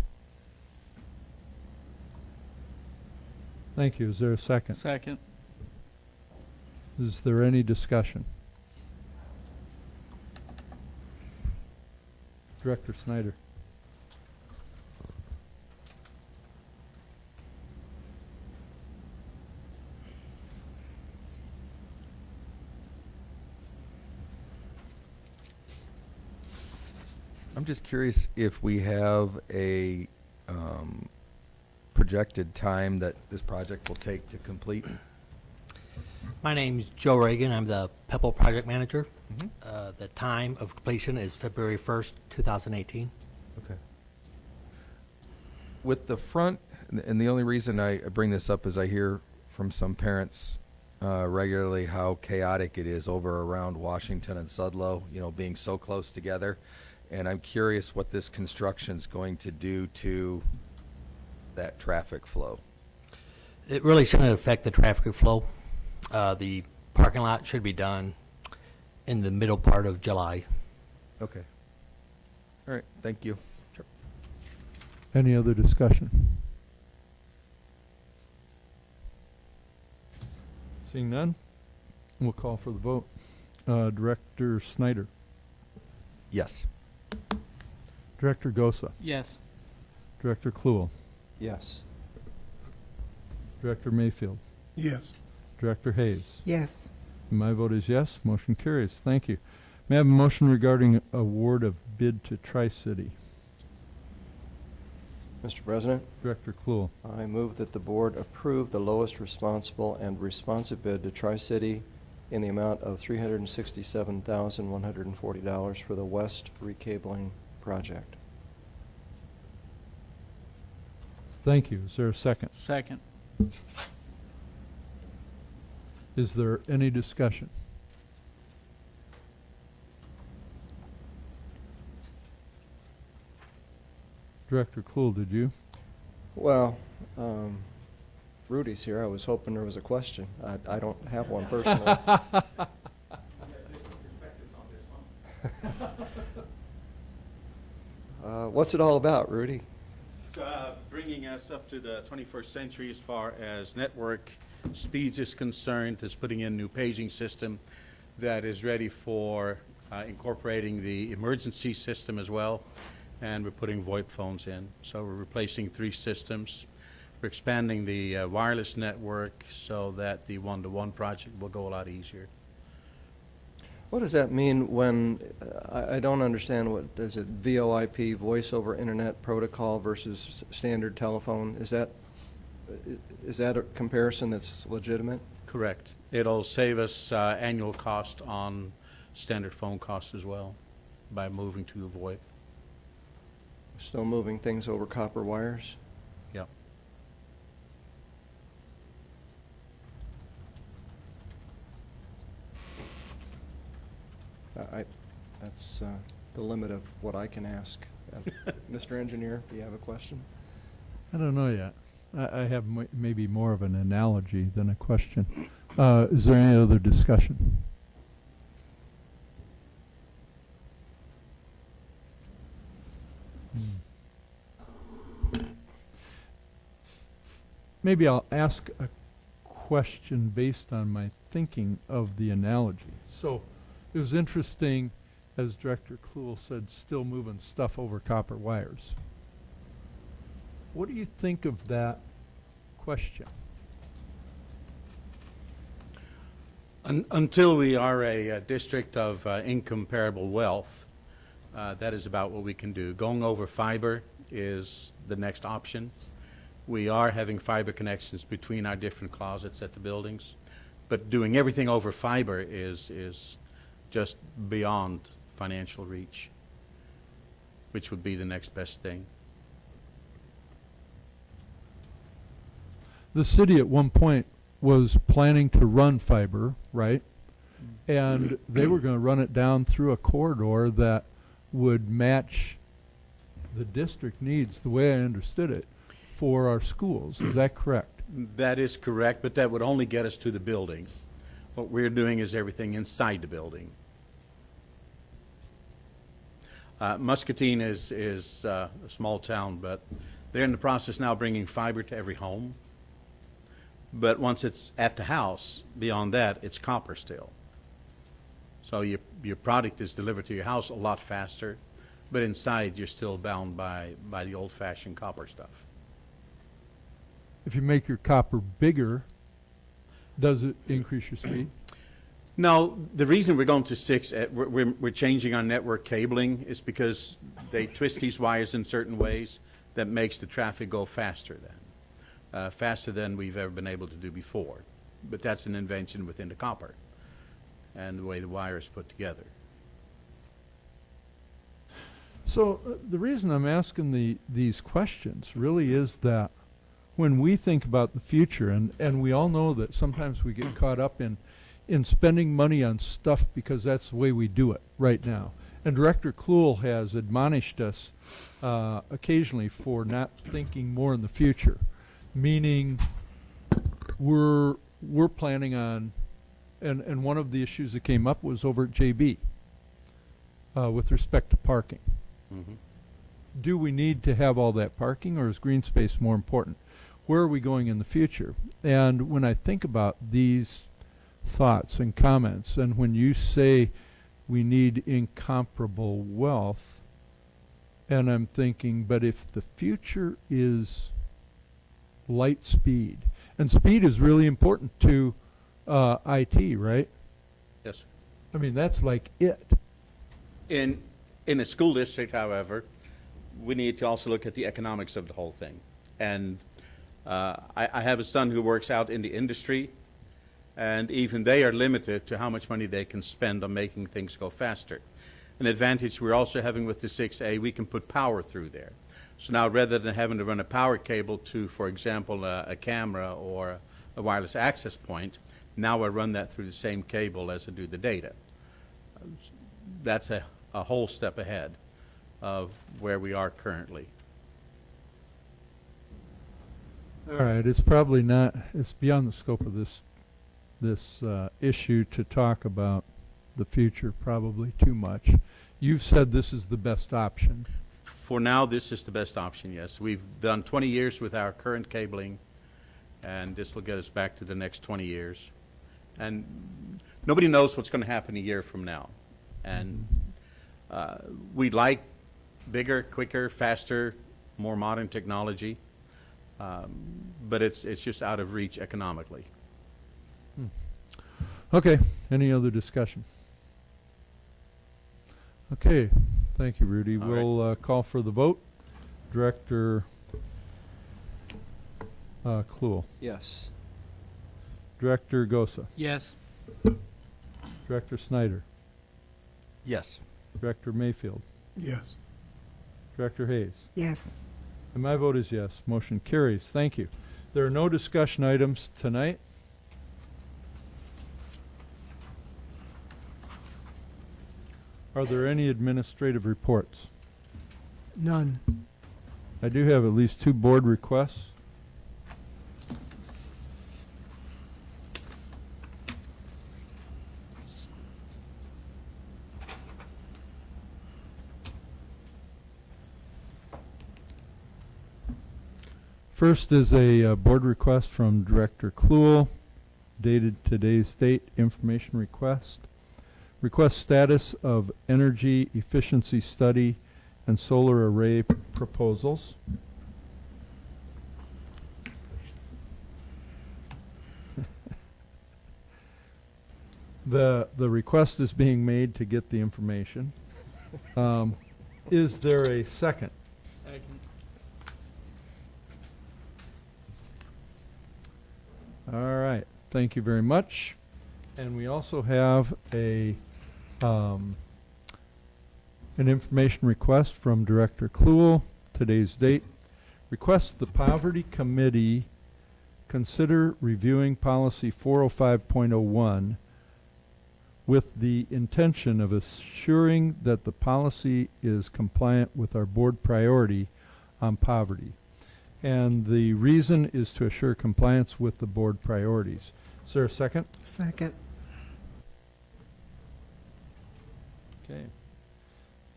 Thank you. Is there a second? Second. Is there any discussion? Director Snyder. I'm just curious if we have a projected time that this project will take to complete. My name's Joe Reagan. I'm the Pebble project manager. Mm-hmm. The time of completion is February 1st, 2018. Okay. With the front, and the only reason I bring this up is I hear from some parents regularly how chaotic it is over around Washington and Sudlow, you know, being so close together. And I'm curious what this construction's going to do to that traffic flow. It really shouldn't affect the traffic flow. The parking lot should be done in the middle part of July. Okay. All right. Thank you. Sure. Any other discussion? Seeing none, we'll call for the vote. Director Snyder. Yes. Director Gosa. Yes. Director Kluel. Yes. Director Mayfield. Yes. Director Hayes. Yes. My vote is yes. Motion carries. Thank you. May I have a motion regarding award of bid to Tri-City? Mr. President, Director Kluel. I move that the board approve the lowest responsible and responsive bid to Tri-City in the amount of $367,140 for the west recabling project. Thank you. Is there a second? Second. Is there any discussion? Director Kluel, did you? Well, Rudy's here. I was hoping there was a question. I don't have one personally. What's it all about, Rudy? It's bringing us up to the 21st century as far as network speeds is concerned. It's putting in new paging system that is ready for incorporating the emergency system as well. And we're putting VoIP phones in. So we're replacing 3 systems. We're expanding the wireless network so that the one-to-one project will go a lot easier. What does that mean when, I don't understand, what is it, VoIP, voice over internet protocol versus standard telephone? Is that a comparison that's legitimate? Correct. It'll save us annual cost on standard phone costs as well by moving to VoIP. Still moving things over copper wires? Yep. That's the limit of what I can ask. Mr. Engineer, do you have a question? I don't know yet. I have maybe more of an analogy than a question. Is there any other discussion? Maybe I'll ask a question based on my thinking of the analogy. So it was interesting, as Director Kluel said, still moving stuff over copper wires. What do you think of that question? Until we are a district of incomparable wealth, that is about what we can do. Going over fiber is the next option. We are having fiber connections between our different closets at the buildings, but doing everything over fiber is just beyond financial reach, which would be the next best thing. The city at one point was planning to run fiber, right? And they were going to run it down through a corridor that would match the district needs, the way I understood it, for our schools. Is that correct? That is correct, but that would only get us to the building. What we're doing is everything inside the building. Muscatine is a small town, but they're in the process now of bringing fiber to every home. But once it's at the house, beyond that, it's copper still. So your product is delivered to your house a lot faster, but inside you're still bound by the old-fashioned copper stuff. If you make your copper bigger, does it increase your speed? No, the reason we're going to 6, we're changing our network cabling is because they twist these wires in certain ways that makes the traffic go faster than we've ever been able to do before. But that's an invention within the copper and the way the wire is put together. So the reason I'm asking these questions really is that when we think about the future, and we all know that sometimes we get caught up in spending money on stuff because that's the way we do it right now. And Director Kluhl has admonished us occasionally for not thinking more in the future, meaning we're planning on, and one of the issues that came up was over at JB with respect to parking. Mm-hmm. Do we need to have all that parking, or is green space more important? Where are we going in the future? And when I think about these thoughts and comments, and when you say we need incomparable wealth, and I'm thinking, but if the future is light speed, and speed is really important to IT, right? Yes, sir. I mean, that's like it. In a school district, however, we need to also look at the economics of the whole thing. And I have a son who works out in the industry, and even they are limited to how much money they can spend on making things go faster. An advantage we're also having with the 6A, we can put power through there. So now rather than having to run a power cable to, for example, a camera or a wireless access point, now I run that through the same cable as I do the data. That's a whole step ahead of where we are currently. All right, it's probably not, it's beyond the scope of this issue to talk about the future probably too much. You've said this is the best option. For now, this is the best option, yes. We've done 20 years with our current cabling, and this will get us back to the next 20 years. And nobody knows what's going to happen a year from now. And we'd like bigger, quicker, faster, more modern technology, but it's just out of reach economically. Okay, any other discussion? Okay, thank you, Rudy. All We'll call for the vote. Director Kluhl. Yes. Director Gosa. Yes. Director Snyder. Yes. Director Mayfield. Yes. Director Hayes. Yes. And my vote is yes. Motion carries. Thank you. There are no discussion items tonight. Are there any administrative reports? None. I do have at least 2 board requests. First is a board request from Director Kluhl, dated today's date, information request. Request status of energy efficiency study and solar array proposals. The request is being made to get the information. Is there a second? All right, thank you very much. And we also have an information request from Director Kluhl, today's date. Requests the Poverty Committee consider reviewing policy 405.01 with the intention of assuring that the policy is compliant with our board priority on poverty. And the reason is to assure compliance with the board priorities. Is there a second? Second. Okay.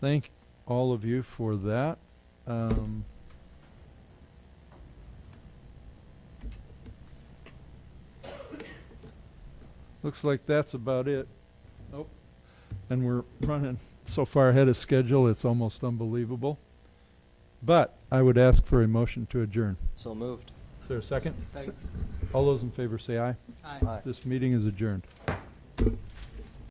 Thank all of you for that. Looks like that's about it. Nope. And we're running so far ahead of schedule, it's almost unbelievable. But I would ask for a motion to adjourn. So moved. Is there a second? All those in favor say aye. Aye. This meeting is adjourned.